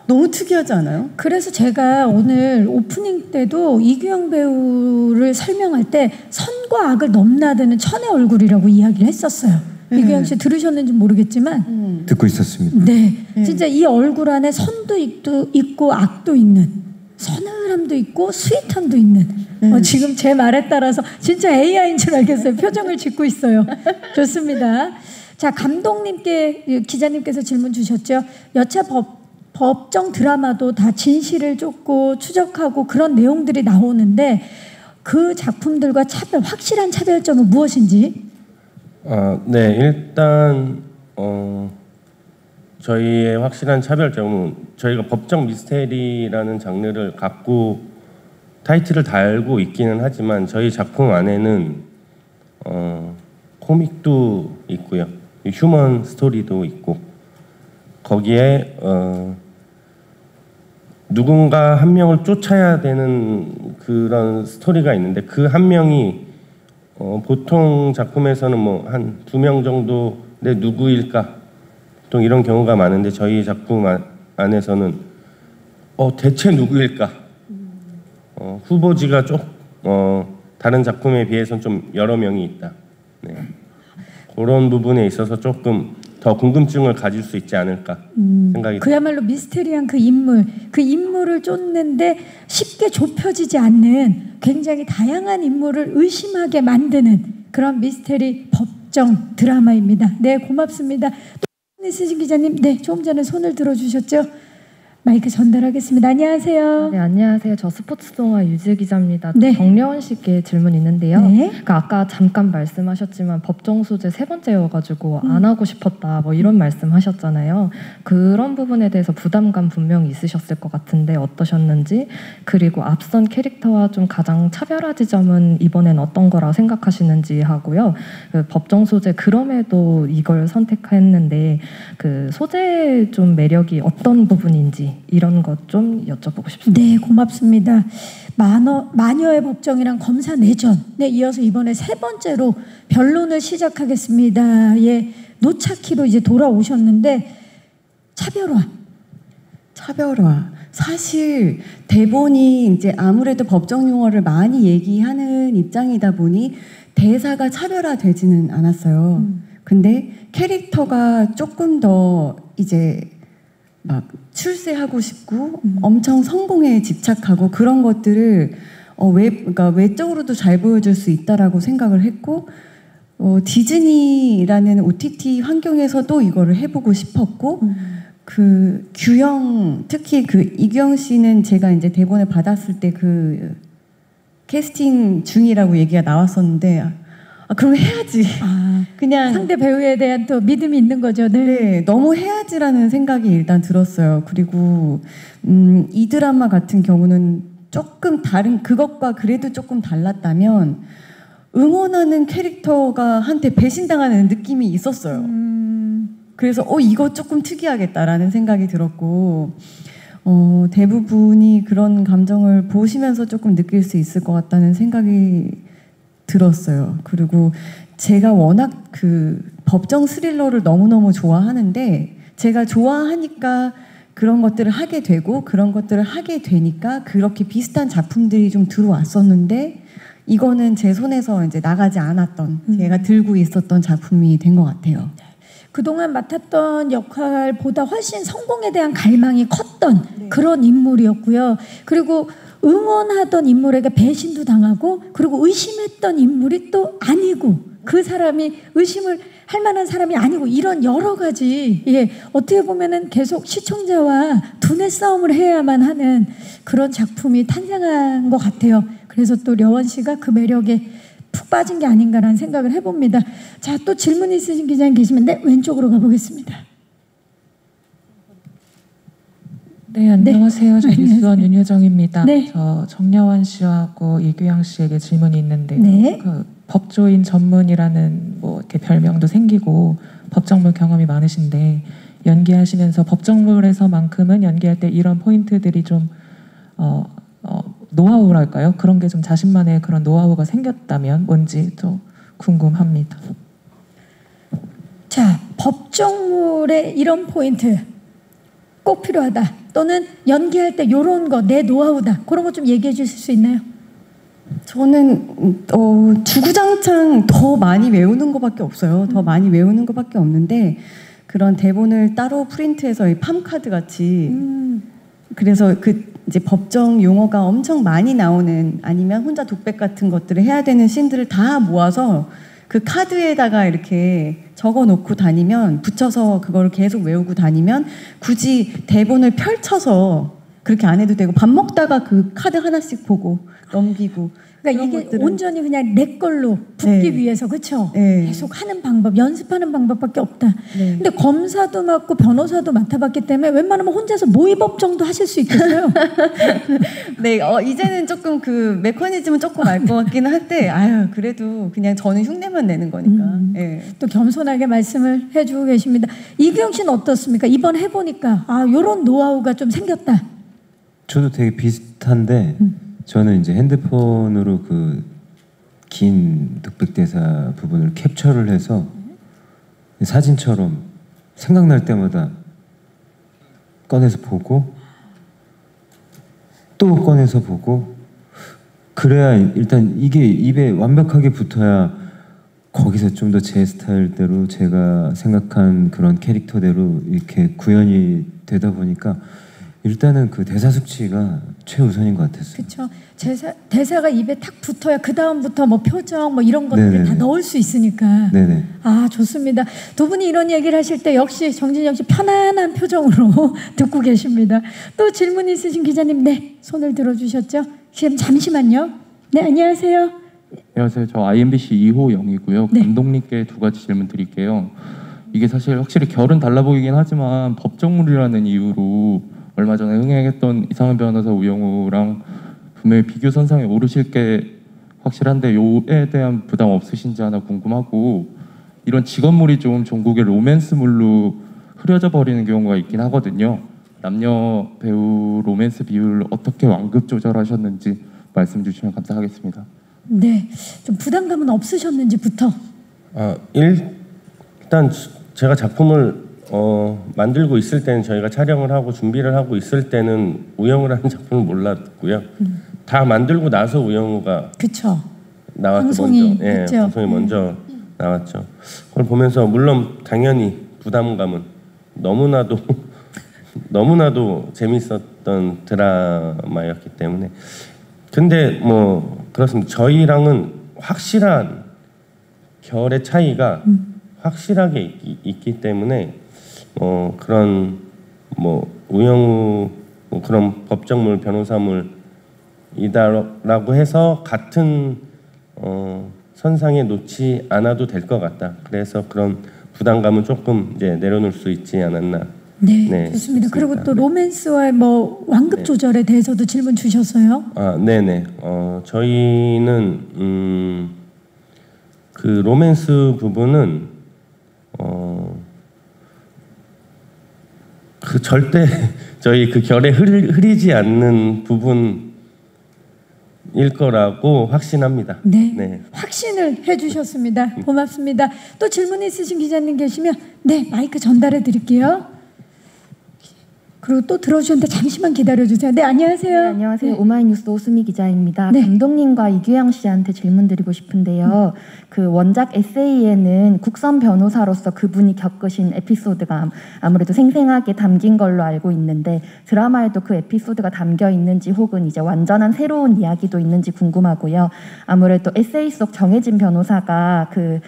너무 특이하지 않아요? 그래서 제가 오늘 오프닝 때도 이규영 배우를 설명할 때 선과 악을 넘나드는 천의 얼굴이라고 이야기를 했었어요. 이규영 씨 들으셨는지 모르겠지만 듣고 있었습니다. 네, 진짜 이 얼굴 안에 선도 있고 악도 있는 서늘함도 있고 스윗함도 있는 지금 제 말에 따라서 진짜 AI인 줄 알겠어요. 표정을 짓고 있어요. 좋습니다. 자, 감독님께 기자님께서 질문 주셨죠. 여차 법정 드라마도 다 진실을 쫓고 추적하고 그런 내용들이 나오는데 그 작품들과 확실한 차별점은 무엇인지? 네, 일단 저희의 확실한 차별점은 저희가 법정 미스테리라는 장르를 갖고 타이틀을 달고 있기는 하지만 저희 작품 안에는 코믹도 있고요, 휴먼 스토리도 있고 거기에 누군가 한 명을 쫓아야 되는 그런 스토리가 있는데 그 한 명이 보통 작품에서는 뭐 한 2명 정도 내 누구일까 보통 이런 경우가 많은데 저희 작품 안에서는 대체 누구일까 후보지가 다른 작품에 비해서는 좀 여러 명이 있다. 네. 그런 부분에 있어서 조금 더 궁금증을 가질 수 있지 않을까 생각이 그야말로 미스테리한 그 인물을 쫓는데 쉽게 좁혀지지 않는 굉장히 다양한 인물을 의심하게 만드는 그런 미스테리 법정 드라마입니다. 네, 고맙습니다. 또 있으신 기자님, 네, 조금 전에 손을 들어주셨죠? 마이크 전달하겠습니다. 안녕하세요. 네, 안녕하세요. 저 스포츠동화 유지 기자입니다. 네. 정려원 씨께 질문 있는데요. 네. 그러니까 아까 잠깐 말씀하셨지만 법정 소재 3번째여가지고 안 하고 싶었다 뭐 이런 말씀하셨잖아요. 그런 부분에 대해서 부담감 분명히 있으셨을 것 같은데 어떠셨는지, 그리고 앞선 캐릭터와 좀 가장 차별화 지점은 이번엔 어떤 거라 생각하시는지 하고요. 그 법정 소재 그럼에도 이걸 선택했는데 그 소재 좀 매력이 어떤 부분인지 이런 것 좀 여쭤보고 싶습니다. 네, 고맙습니다. 마녀의 법정이랑 검사 내전에 이어서 이번에 3번째로 변론을 시작하겠습니다. 예, 노차키로 이제 돌아오셨는데 차별화. 사실 대본이 이제 아무래도 법정 용어를 많이 얘기하는 입장이다 보니 대사가 차별화되지는 않았어요. 근데 캐릭터가 조금 더 이제 막 출세하고 싶고 엄청 성공에 집착하고 그런 것들을 그러니까 외적으로도 잘 보여줄 수 있다라고 생각을 했고 디즈니라는 OTT 환경에서도 이거를 해보고 싶었고 그 규영, 특히 그 이규영 씨는 제가 이제 대본을 받았을 때 그 캐스팅 중이라고 얘기가 나왔었는데 그럼 해야지. 그냥 상대 배우에 대한 또 믿음이 있는 거죠. 네. 네, 너무 해야지라는 생각이 일단 들었어요. 그리고 이 드라마 같은 경우는 조금 다른 그것과 그래도 조금 달랐다면 응원하는 캐릭터가 한테 배신당하는 느낌이 있었어요. 그래서 이거 조금 특이하겠다라는 생각이 들었고 대부분이 그런 감정을 보시면서 조금 느낄 수 있을 것 같다는 생각이 들었어요. 그리고 제가 워낙 그 법정 스릴러를 너무너무 좋아하는데 제가 좋아하니까 그런 것들을 하게 되고 그런 것들을 하게 되니까 그렇게 비슷한 작품들이 좀 들어왔었는데 이거는 제 손에서 이제 나가지 않았던 제가 들고 있었던 작품이 된 것 같아요. 그동안 맡았던 역할보다 훨씬 성공에 대한 갈망이 컸던 그런 인물이었고요. 그리고 응원하던 인물에게 배신도 당하고 그리고 의심했던 인물이 또 아니고 그 사람이 의심을 할 만한 사람이 아니고 이런 여러 가지 어떻게 보면은 계속 시청자와 두뇌 싸움을 해야만 하는 그런 작품이 탄생한 것 같아요. 그래서 또 려원 씨가 그 매력에 푹 빠진 게 아닌가라는 생각을 해봅니다. 자, 또 질문 있으신 기자님 계시면 왼쪽으로 가보겠습니다. 네, 안녕하세요. 저 안녕하세요. 뉴스원 윤효정입니다. 네. 저 정려원 씨하고 이규양 씨에게 질문이 있는데 네. 그 법조인 전문이라는 뭐 이렇게 별명도 생기고 법정물 경험이 많으신데 연기하시면서 법정물에서만큼은 연기할 때 이런 포인트들이 좀 노하우랄까요? 그런 게 좀 자신만의 그런 노하우가 생겼다면 뭔지 또 궁금합니다. 자, 법정물의 이런 포인트 꼭 필요하다. 또는 연기할 때 이런 거 내 노하우다. 그런 거 좀 얘기해 주실 수 있나요? 저는 주구장창 더 많이 외우는 것밖에 없어요. 더 많이 외우는 것밖에 없는데 그런 대본을 따로 프린트해서 이 팜카드 같이 그래서 그 이제 법정 용어가 엄청 많이 나오는 아니면 혼자 독백 같은 것들을 해야 되는 씬들을 다 모아서 그 카드에다가 이렇게 적어놓고 다니면 붙여서 그걸 계속 외우고 다니면 굳이 대본을 펼쳐서 그렇게 안 해도 되고 밥 먹다가 그 카드 하나씩 보고 넘기고 그러니까 이게 온전히 그냥 내 걸로 붙기 위해서 그렇죠? 계속 하는 방법, 연습하는 방법밖에 없다. 근데 검사도 맡고 변호사도 맡아봤기 때문에 웬만하면 혼자서 모의법정도 하실 수 있겠어요? 네, 이제는 조금 그 메커니즘은 조금 알 것 같기는 한데 그래도 그냥 저는 흉내만 내는 거니까. 또 겸손하게 말씀을 해주고 계십니다. 이규영 씨는 어떻습니까? 이번 해보니까 이런 노하우가 좀 생겼다. 저도 되게 비슷한데 저는 이제 핸드폰으로 그 긴 독백 대사 부분을 캡처를 해서 사진처럼 생각날 때마다 꺼내서 보고 또 꺼내서 보고 그래야 일단 이게 입에 완벽하게 붙어야 거기서 좀 더 제 스타일대로 제가 생각한 그런 캐릭터대로 이렇게 구현이 되다 보니까 일단은 그 대사 숙지가 최우선인 것 같았어요. 그렇죠. 대사가 입에 탁 붙어야 그 다음부터 뭐 표정 뭐 이런 것들을 네네네. 다 넣을 수 있으니까. 네네. 좋습니다. 두 분이 이런 얘기를 하실 때 역시 정진영 씨 편안한 표정으로 듣고 계십니다. 또 질문 있으신 기자님, 손을 들어주셨죠? 지금 잠시만요. 네, 안녕하세요. 안녕하세요. 저 IMBC 2호 영이고요. 감독님께 두 가지 질문 드릴게요. 이게 사실 확실히 결은 달라 보이긴 하지만 법정물이라는 이유로 얼마 전에 흥행했던 이상한 변호사 우영우랑 분명히 비교 선상에 오르실 게 확실한데 요에 대한 부담 없으신지 하나 궁금하고 이런 직업물이 좀 전국의 로맨스물로 흐려져 버리는 경우가 있긴 하거든요. 남녀 배우 로맨스 비율을 어떻게 완급 조절하셨는지 말씀 주시면 감사하겠습니다. 네, 좀 부담감은 없으셨는지부터. 일단 제가 작품을 만들고 있을 때는 저희가 촬영을 하고 준비를 하고 있을 때는 우영우라는 작품을 몰랐고요. 다 만들고 나서 우영우가 그쵸. 나왔죠. 방송이 먼저. 있죠. 방송이 먼저 나왔죠. 그걸 보면서 물론 당연히 부담감은 너무나도 재밌었던 드라마였기 때문에 근데 뭐 그렇습니다. 저희랑은 확실한 결의 차이가 확실하게 있기 때문에 그런 뭐 우영우 뭐 그런 법정물 변호사물이다라고 해서 같은 선상에 놓지 않아도 될 것 같다. 그래서 그런 부담감은 조금 이제 내려놓을 수 있지 않았나. 네, 좋습니다. 그리고 또 로맨스와의 뭐 완급 조절에 대해서도 질문 주셨어요. 네네. 저희는 그 로맨스 부분은 그 절대 저희 그 결에 흐리지 않는 부분일 거라고 확신합니다. 네, 네. 확신을 해주셨습니다. 고맙습니다. 또 질문 있으신 기자님 계시면 네, 마이크 전달해 드릴게요. 그리고 또 들어주셨는데 잠시만 기다려주세요. 네, 안녕하세요. 네, 안녕하세요. 오마이뉴스 오수미 기자입니다. 네. 감독님과 이규영 씨한테 질문 드리고 싶은데요. 그 원작 에세이에는 국선 변호사로서 그분이 겪으신 에피소드가 아무래도 생생하게 담긴 걸로 알고 있는데 드라마에도 그 에피소드가 담겨 있는지 혹은 이제 완전한 새로운 이야기도 있는지 궁금하고요. 아무래도 에세이 속 정혜진 변호사가 그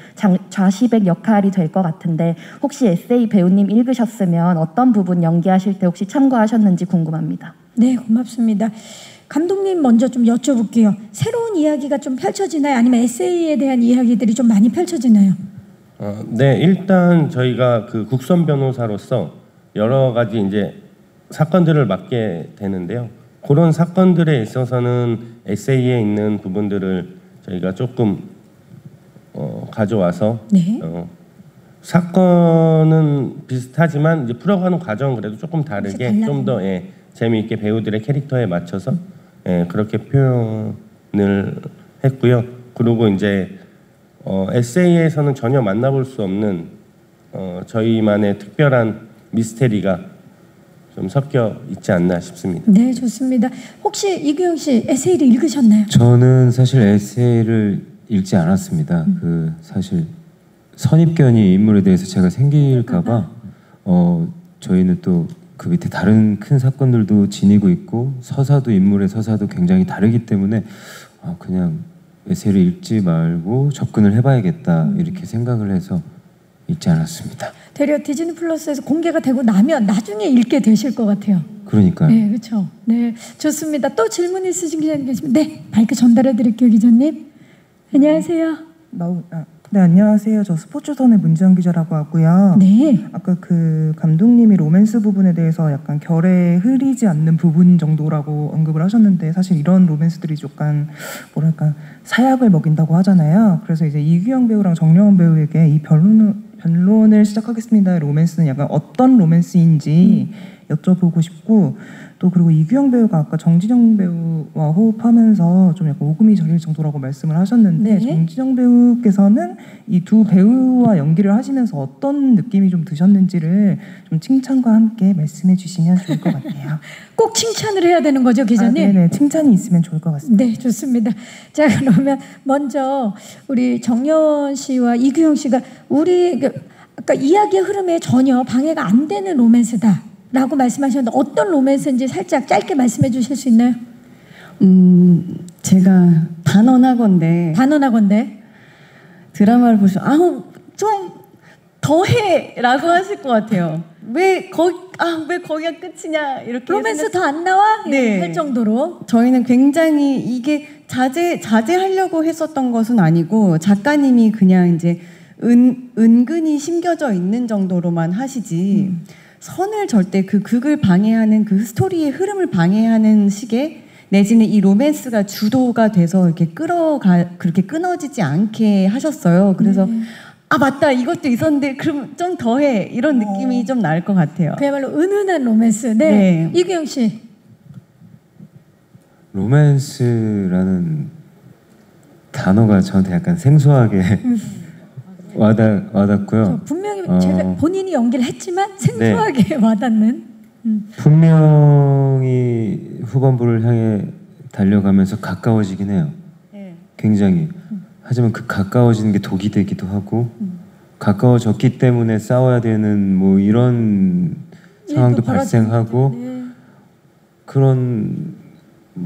좌시백 역할이 될 것 같은데 혹시 에세이 배우님 읽으셨으면 어떤 부분 연기하실 때 혹시 참고하셨는지 궁금합니다. 네, 고맙습니다. 감독님 먼저 좀 여쭤볼게요. 새로운 이야기가 좀 펼쳐지나요? 아니면 에세이에 대한 이야기들이 좀 많이 펼쳐지나요? 네, 일단 저희가 그 국선 변호사로서 여러 가지 이제 사건들을 맡게 되는데요. 그런 사건들에 있어서는 에세이에 있는 부분들을 저희가 조금 가져와서 네. 사건은 비슷하지만 이제 풀어가는 과정은 그래도 조금 다르게 좀 더 재미있게 배우들의 캐릭터에 맞춰서 그렇게 표현을 했고요. 그리고 이제 에세이에서는 전혀 만나볼 수 없는 저희만의 특별한 미스테리가 좀 섞여 있지 않나 싶습니다. 네, 좋습니다. 혹시 이규영 씨 에세이를 읽으셨나요? 저는 사실 에세이를 읽지 않았습니다. 그 사실 선입견이 인물에 대해서 제가 생길까봐 저희는 또 그 밑에 다른 큰 사건들도 지니고 있고 서사도 인물의 서사도 굉장히 다르기 때문에 그냥 에세이를 읽지 말고 접근을 해봐야겠다 이렇게 생각을 해서 읽지 않았습니다. 되려 디즈니 플러스에서 공개가 되고 나면 나중에 읽게 되실 것 같아요. 그러니까요. 네, 그렇죠. 네, 좋습니다. 또 질문 있으신 기자님 계시면 네, 마이크 전달해 드릴게요, 기자님. 안녕하세요. 네, 안녕하세요. 저 스포츠선의 문지영 기자라고 하고요. 네. 아까 그 감독님이 로맨스 부분에 대해서 약간 결에 흐리지 않는 부분 정도라고 언급을 하셨는데 사실 이런 로맨스들이 약간 뭐랄까 사약을 먹인다고 하잖아요. 그래서 이제 이규영 배우랑 정려원 배우에게 이 변론을 시작하겠습니다의 로맨스는 약간 어떤 로맨스인지 여쭤보고 싶고 또 그리고 이규영 배우가 아까 정진영 배우와 호흡하면서 좀 약간 오금이 저릴 정도라고 말씀을 하셨는데 네. 정진영 배우께서는 이 두 배우와 연기를 하시면서 어떤 느낌이 좀 드셨는지를 좀 칭찬과 함께 말씀해 주시면 좋을 것 같아요. 꼭 칭찬을 해야 되는 거죠, 기자님? 네네, 칭찬이 있으면 좋을 것 같습니다. 네, 좋습니다. 자, 그러면 먼저 우리 정려원 씨와 이규영 씨가 우리 아까 이야기의 흐름에 전혀 방해가 안 되는 로맨스다라고 말씀하셨는데 어떤 로맨스인지 살짝 짧게 말씀해 주실 수 있나요? 제가 단언하건대 드라마를 보시면 좀 더해라고 하실 것 같아요. 왜 거기가 끝이냐 이렇게 로맨스 더 안 나와? 네. 할 정도로 저희는 굉장히 이게 자제하려고 했었던 것은 아니고 작가님이 그냥 이제 은근히 심겨져 있는 정도로만 하시지 선을 절대 그 극을 방해하는 그 스토리의 흐름을 방해하는 식의 내지는 이 로맨스가 주도가 돼서 이렇게 그렇게 끊어지지 않게 하셨어요. 그래서 맞다 이것도 있었는데 그럼 좀 더해 이런 느낌이 좀 날 것 같아요. 그야말로 은은한 로맨스. 네, 네. 이규영 씨. 로맨스라는 단어가 저한테 약간 생소하게 와닿고요. 분명히 제가 본인이 연기를 했지만 생소하게 와닿는. 분명히 후반부를 향해 달려가면서 가까워지긴 해요. 네. 굉장히. 하지만 그 가까워지는 게 독이 되기도 하고 가까워졌기 때문에 싸워야 되는 뭐 이런 상황도 발생하고 그런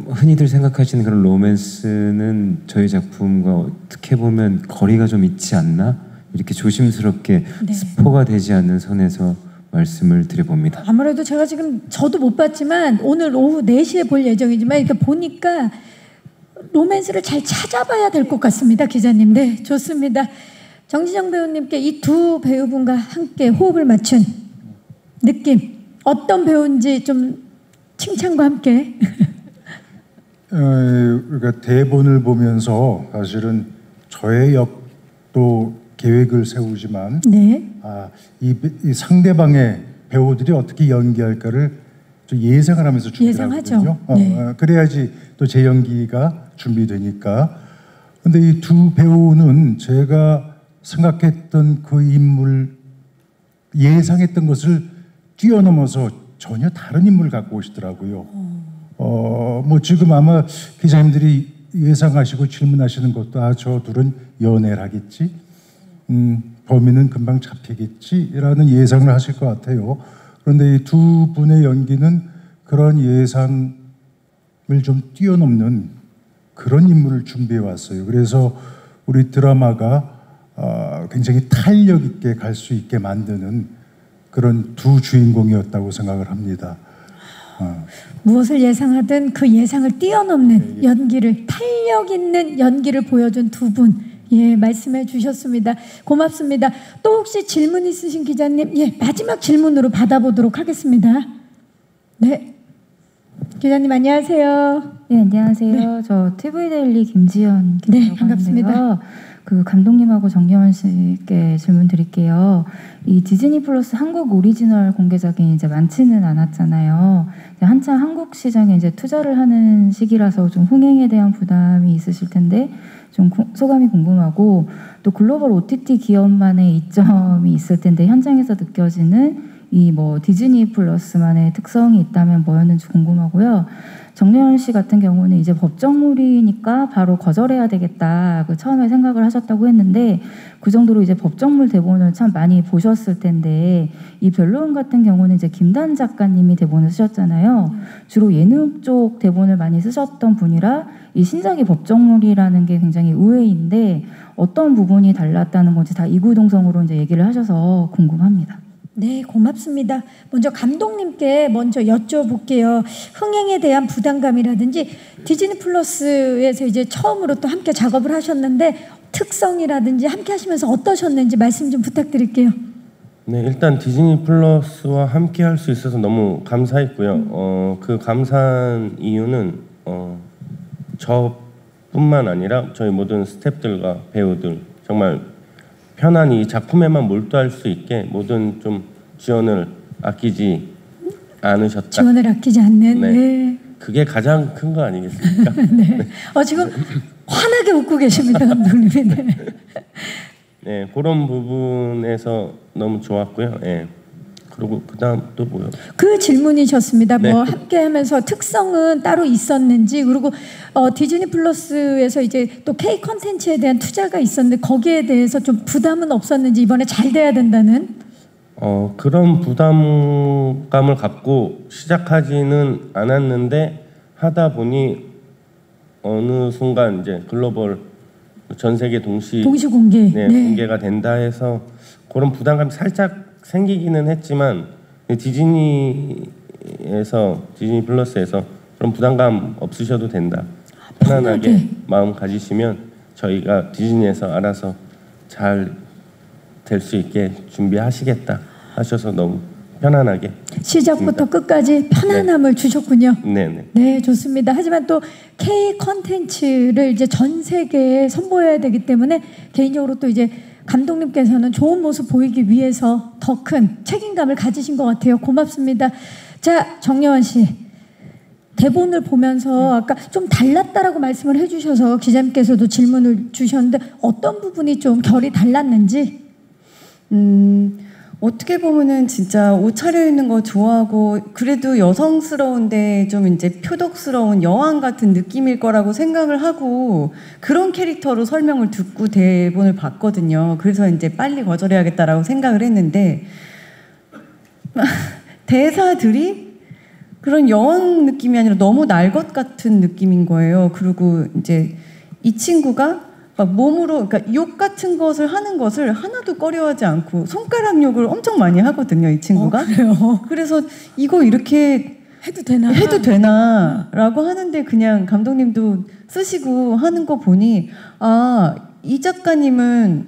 흔히들 생각하시는 그런 로맨스는 저희 작품과 어떻게 보면 거리가 좀 있지 않나? 이렇게 조심스럽게 스포가 되지 않는 선에서 말씀을 드려봅니다. 아무래도 제가 지금 저도 못 봤지만 오늘 오후 4시에 볼 예정이지만 이렇게 보니까 로맨스를 잘 찾아봐야 될 것 같습니다. 기자님. 네, 좋습니다. 정진영 배우님께 이 두 배우분과 함께 호흡을 맞춘 느낌 어떤 배우인지 좀 칭찬과 함께. 우리가 대본을 보면서 사실은 저의 역도 계획을 세우지만 이 상대방의 배우들이 어떻게 연기할까를 좀 예상을 하면서 준비를 하거든요. 네. 그래야지 또 제 연기가 준비되니까. 근데 이 두 배우는 제가 생각했던 그 인물, 예상했던 것을 뛰어넘어서 전혀 다른 인물을 갖고 오시더라고요. 뭐 지금 아마 기자님들이 예상하시고 질문하시는 것도 저 둘은 연애를 하겠지, 범인은 금방 잡히겠지라는 예상을 하실 것 같아요. 그런데 이 두 분의 연기는 그런 예상을 좀 뛰어넘는 그런 인물을 준비해 왔어요. 그래서 우리 드라마가 굉장히 탄력 있게 갈 수 있게 만드는 그런 두 주인공이었다고 생각을 합니다. 무엇을 예상하든 그 예상을 뛰어넘는 연기를, 탄력 있는 연기를 보여준 두 분, 예, 말씀해 주셨습니다. 고맙습니다. 또 혹시 질문 있으신 기자님, 예, 마지막 질문으로 받아보도록 하겠습니다. 네, 기자님 안녕하세요. 네, 안녕하세요. 네. 저 TV데일리 김지연 기자라고 네, 반갑습니다. 하는데요. 그 감독님하고 정여원 씨께 질문 드릴게요. 이 디즈니 플러스 한국 오리지널 공개작이 이제 많지는 않았잖아요. 한참 한국 시장에 이제 투자를 하는 시기라서 좀 흥행에 대한 부담이 있으실 텐데 좀 소감이 궁금하고, 또 글로벌 OTT 기업만의 이점이 있을 텐데 현장에서 느껴지는 이 뭐 디즈니 플러스만의 특성이 있다면 뭐였는지 궁금하고요. 정여원 씨 같은 경우는 이제 법정물이니까 바로 거절해야 되겠다, 그 처음에 생각을 하셨다고 했는데 그 정도로 이제 법정물 대본을 참 많이 보셨을 텐데, 이 변론 같은 경우는 이제 김단 작가님이 대본을 쓰셨잖아요. 주로 예능 쪽 대본을 많이 쓰셨던 분이라 이 신작이 법정물이라는 게 굉장히 의외인데 어떤 부분이 달랐다는 건지 다 이구동성으로 이제 얘기를 하셔서 궁금합니다. 네, 고맙습니다. 먼저 감독님께 먼저 여쭤볼게요. 흥행에 대한 부담감이라든지 디즈니 플러스에서 이제 처음으로 또 함께 작업을 하셨는데 특성이라든지 함께 하시면서 어떠셨는지 말씀 좀 부탁드릴게요. 네, 일단 디즈니 플러스와 함께 할 수 있어서 너무 감사했고요. 그 감사한 이유는 저뿐만 아니라 저희 모든 스태프들과 배우들 정말 편안히 이 작품에만 몰두할 수 있게 모든 좀 지원을 아끼지 않으셨다. 지원을 아끼지 않는. 네. 네. 그게 가장 큰 거 아니겠습니까? 네. 지금 환하게 웃고 계십니다, 감독님이. 네. 네, 그런 부분에서 너무 좋았고요. 네. 그리고 그다음 또 뭐요? 그 질문이셨습니다. 네. 뭐 함께하면서 특성은 따로 있었는지, 그리고 디즈니 플러스에서 이제 또 K 컨텐츠에 대한 투자가 있었는데 거기에 대해서 좀 부담은 없었는지, 이번에 잘 돼야 된다는. 그런 부담감을 갖고 시작하지는 않았는데 하다 보니 어느 순간 이제 글로벌 전 세계 동시 공개, 네, 공개가 된다 해서 그런 부담감이 살짝 생기기는 했지만 디즈니 플러스에서 그런 부담감 없으셔도 된다. 편안하게 마음 가지시면 저희가 디즈니에서 알아서 잘 될 수 있게 준비하시겠다 하셔서 너무 편안하게 시작부터 끝까지 편안함을 주셨군요. 네네. 네, 좋습니다. 하지만 또 K 컨텐츠를 이제 전 세계에 선보여야 되기 때문에 개인적으로 또 이제 감독님께서는 좋은 모습 보이기 위해서 더 큰 책임감을 가지신 것 같아요. 고맙습니다. 자, 정여원 씨. 대본을 보면서 아까 좀 달랐다라고 말씀을 해주셔서 기자님께서도 질문을 주셨는데 어떤 부분이 좀 결이 달랐는지? 어떻게 보면은 진짜 옷 차려입는 거 좋아하고 그래도 여성스러운데 좀 이제 표독스러운 여왕 같은 느낌일 거라고 생각을 하고 그런 캐릭터로 설명을 듣고 대본을 봤거든요. 그래서 이제 빨리 거절해야겠다라고 생각을 했는데 대사들이 그런 여왕 느낌이 아니라 너무 날 것 같은 느낌인 거예요. 그리고 이제 이 친구가 막 몸으로, 그러니까 욕 같은 것을 하는 것을 하나도 꺼려하지 않고 손가락 욕을 엄청 많이 하거든요, 이 친구가. 그래요? 그래서 이거 이렇게 해도 되나? 라고 하는데 그냥 감독님도 쓰시고 하는 거 보니 이 작가님은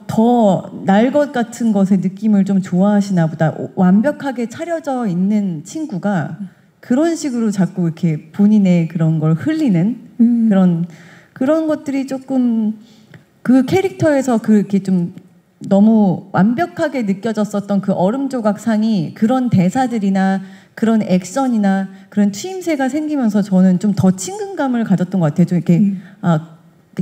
더 날 것 같은 것의 느낌을 좀 좋아하시나 보다. 완벽하게 차려져 있는 친구가 그런 식으로 자꾸 이렇게 본인의 그런 걸 흘리는 그런 것들이 조금 그 캐릭터에서 그렇게 좀 너무 완벽하게 느껴졌었던 그 얼음 조각 상이 그런 대사들이나 그런 액션이나 그런 추임새가 생기면서 저는 좀 더 친근감을 가졌던 것 같아요. 좀 이렇게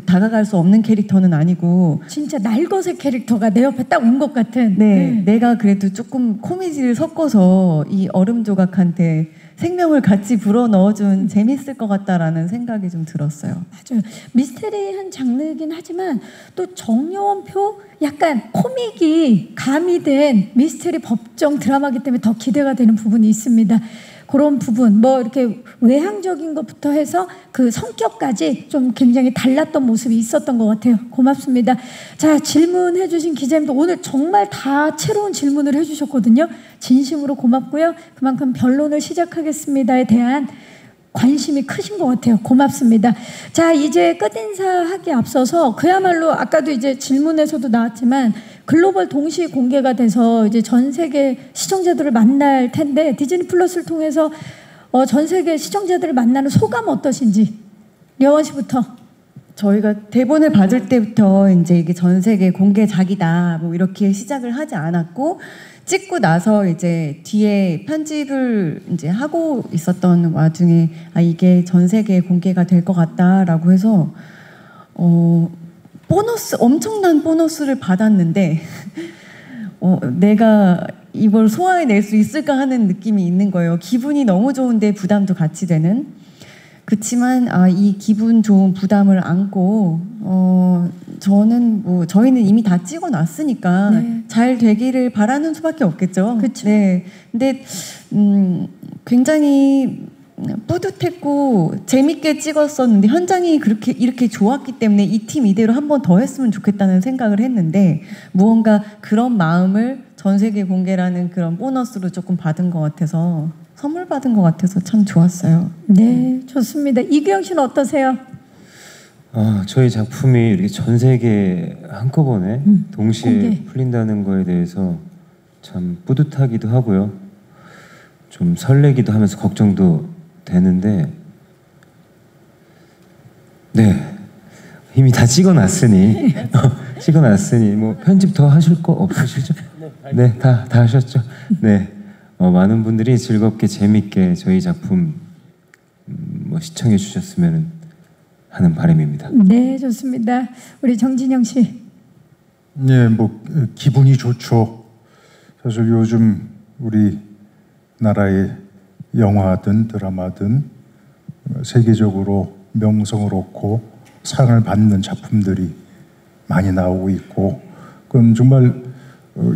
다가갈 수 없는 캐릭터는 아니고 진짜 날것의 캐릭터가 내 옆에 딱 온 것 같은. 네, 내가 그래도 조금 코미디를 섞어서 이 얼음 조각한테 생명을 같이 불어 넣어준 재밌을 것 같다라는 생각이 좀 들었어요. 맞아요. 미스테리한 장르이긴 하지만 또 정여원표 약간 코믹이 가미된 미스테리 법정 드라마이기 때문에 더 기대가 되는 부분이 있습니다. 그런 부분, 뭐 이렇게 외향적인 것부터 해서 그 성격까지 좀 굉장히 달랐던 모습이 있었던 것 같아요. 고맙습니다. 자, 질문해주신 기자님도 오늘 정말 다채로운 질문을 해주셨거든요. 진심으로 고맙고요. 그만큼 변론을 시작하겠습니다에 대한 관심이 크신 것 같아요. 고맙습니다. 자, 이제 끝인사하기 앞서서 그야말로 아까도 이제 질문에서도 나왔지만 글로벌 동시 공개가 돼서 이제 전 세계 시청자들을 만날 텐데 디즈니 플러스를 통해서 전 세계 시청자들을 만나는 소감 어떠신지 려원 씨부터. 저희가 대본을 받을 때부터 이제 이게 전 세계 공개작이다 뭐 이렇게 시작을 하지 않았고 찍고 나서 이제 뒤에 편집을 이제 하고 있었던 와중에 이게 전 세계에 공개가 될 것 같다라고 해서 보너스 엄청난 보너스를 받았는데 내가 이걸 소화해낼 수 있을까 하는 느낌이 있는 거예요. 기분이 너무 좋은데 부담도 같이 되는. 그렇지만 이 기분 좋은 부담을 안고 저는 뭐 저희는 이미 다 찍어놨으니까 네. 잘 되기를 바라는 수밖에 없겠죠. 그쵸. 네. 근데 굉장히 뿌듯했고 재밌게 찍었었는데 현장이 그렇게 이렇게 좋았기 때문에 이 팀 이대로 한 번 더 했으면 좋겠다는 생각을 했는데 무언가 그런 마음을 전 세계 공개라는 그런 보너스로 조금 받은 것 같아서 선물 받은 것 같아서 참 좋았어요. 네, 좋습니다. 이규영 씨는 어떠세요? 저희 작품이 이렇게 전 세계 한꺼번에 동시에 공개. 풀린다는 거에 대해서 참 뿌듯하기도 하고요. 좀 설레기도 하면서 걱정도 되는데 네, 이미 다 찍어놨으니 찍어놨으니 뭐 편집 더 하실 거 없으시죠? 네, 다 하셨죠? 네, 많은 분들이 즐겁게 재밌게 저희 작품 뭐 시청해 주셨으면 하는 바람입니다. 네, 좋습니다. 우리 정진영 씨. 네, 뭐 기분이 좋죠. 사실 요즘 우리 나라의 영화든 드라마든 세계적으로 명성을 얻고 사랑을 받는 작품들이 많이 나오고 있고, 그럼 정말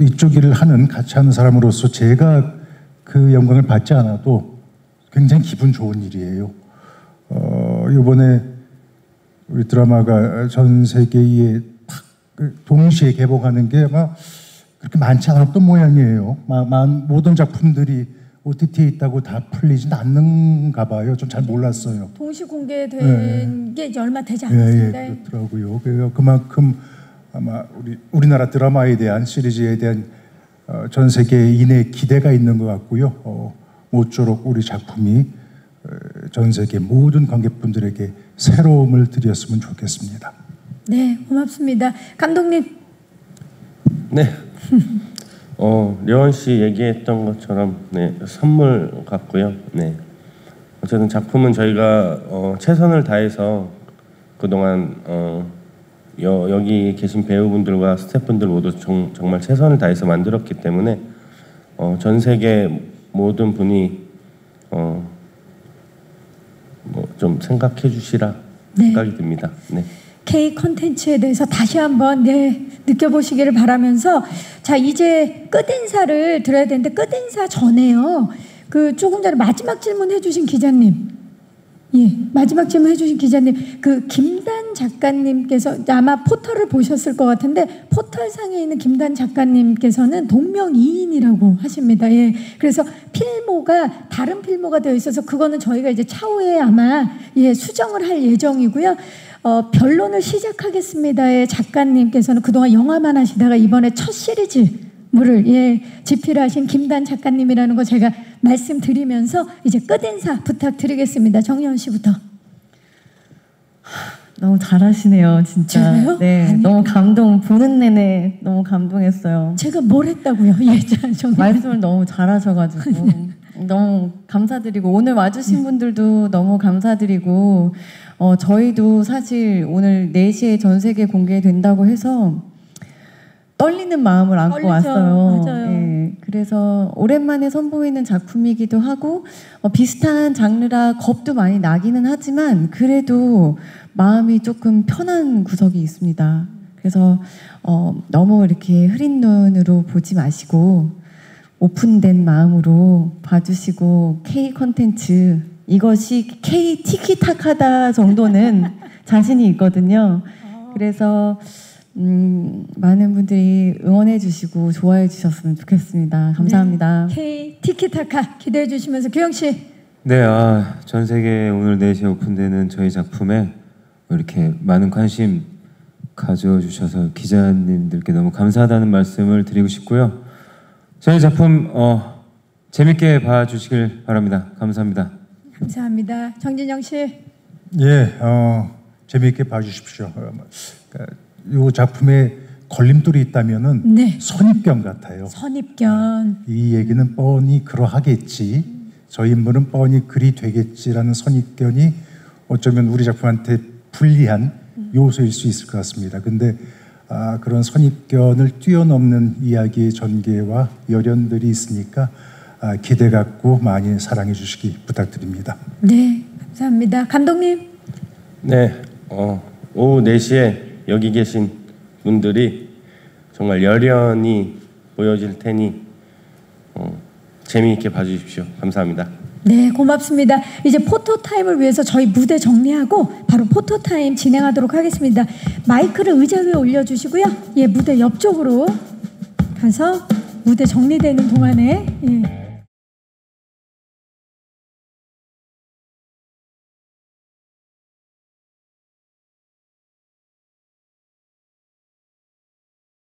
이쪽 일을 같이 하는 사람으로서 제가 그 영광을 받지 않아도 굉장히 기분 좋은 일이에요. 이번에 우리 드라마가 전 세계에 동시에 개봉하는 게 아마 그렇게 많지 않았던 모양이에요. 모든 작품들이 OTT에 있다고 다 풀리진 않는가 봐요. 좀 잘 몰랐어요. 동시 공개된 게 이제 얼마 되지 않았습니다. 그렇더라고요. 그래서 그만큼 아마 우리나라 드라마에 대한 시리즈에 대한 전 세계인의 기대가 있는 것 같고요. 모쪼록 우리 작품이 전 세계 모든 관객분들에게 새로움을 드렸으면 좋겠습니다. 네, 고맙습니다. 감독님. 네. 려원 씨 얘기했던 것처럼 네, 선물 같고요. 네. 어쨌든 작품은 저희가 최선을 다해서 그동안 여기 계신 배우분들과 스태프분들 모두 정말 최선을 다해서 만들었기 때문에 전 세계 모든 분이 뭐 좀 생각해 주시라 생각이 듭니다. 네. K 콘텐츠에 대해서 다시 한번 느껴보시기를 바라면서 자 이제 끝인사를 드려야 되는데 끝인사 전에요. 그 조금 전에 마지막 질문 해주신 기자님, 마지막 질문 해주신 기자님, 그 김단 작가님께서 아마 포털을 보셨을 것 같은데 포털상에 있는 김단 작가님께서는 동명이인이라고 하십니다. 그래서 필모가 다른 필모가 되어 있어서 그거는 저희가 이제 차후에 아마 수정을 할 예정이고요. 변론을 시작하겠습니다의 작가님께서는 그동안 영화만 하시다가 이번에 첫 시리즈물을 집필하신 김단 작가님이라는 거 제가 말씀드리면서 이제 끝인사 부탁드리겠습니다. 정여원 씨부터. 너무 잘하시네요, 진짜. 제가요? 네, 아니. 너무 감동 보는 내내 너무 감동했어요. 제가 뭘 했다고요? 예, 저는 말씀을 너무 잘하셔가지고 너무 감사드리고 오늘 와주신 분들도 너무 감사드리고 저희도 사실 오늘 4시에 전 세계 공개된다고 해서 떨리는 마음을 안고 떨리죠. 왔어요. 맞아요. 네, 그래서 오랜만에 선보이는 작품이기도 하고 비슷한 장르라 겁도 많이 나기는 하지만 그래도 마음이 조금 편한 구석이 있습니다. 그래서 너무 이렇게 흐린 눈으로 보지 마시고 오픈된 마음으로 봐주시고 K 컨텐츠 이것이 K 티키타카다 정도는 자신이 있거든요. 그래서 많은 분들이 응원해 주시고 좋아해 주셨으면 좋겠습니다. 감사합니다. 네, K 티키타카 기대해 주시면서 규영 씨. 네, 전 세계 오늘 4시에 오픈되는 저희 작품에 이렇게 많은 관심 가져주셔서 기자님들께 너무 감사하다는 말씀을 드리고 싶고요. 저희 작품 재밌게 봐주시길 바랍니다. 감사합니다. 감사합니다. 정진영 씨. 예, 재미있게 봐주십시오. 이 작품에 걸림돌이 있다면은 네. 선입견 같아요. 선입견. 이 얘기는 뻔히 그러하겠지. 저 인물은 뻔히 그리 되겠지라는 선입견이 어쩌면 우리 작품한테 불리한 요소일 수 있을 것 같습니다. 근데 그런 선입견을 뛰어넘는 이야기의 전개와 열연들이 있으니까 기대 갖고 많이 사랑해 주시기 부탁드립니다. 네, 감사합니다. 감독님. 네, 오후 4시에 여기 계신 분들이 정말 열연히 보여질 테니 재미있게 봐주십시오. 감사합니다. 네, 고맙습니다. 이제 포토타임을 위해서 저희 무대 정리하고 바로 포토타임 진행하도록 하겠습니다. 마이크를 의자 위에 올려주시고요. 예, 무대 옆쪽으로 가서 무대 정리되는 동안에 예.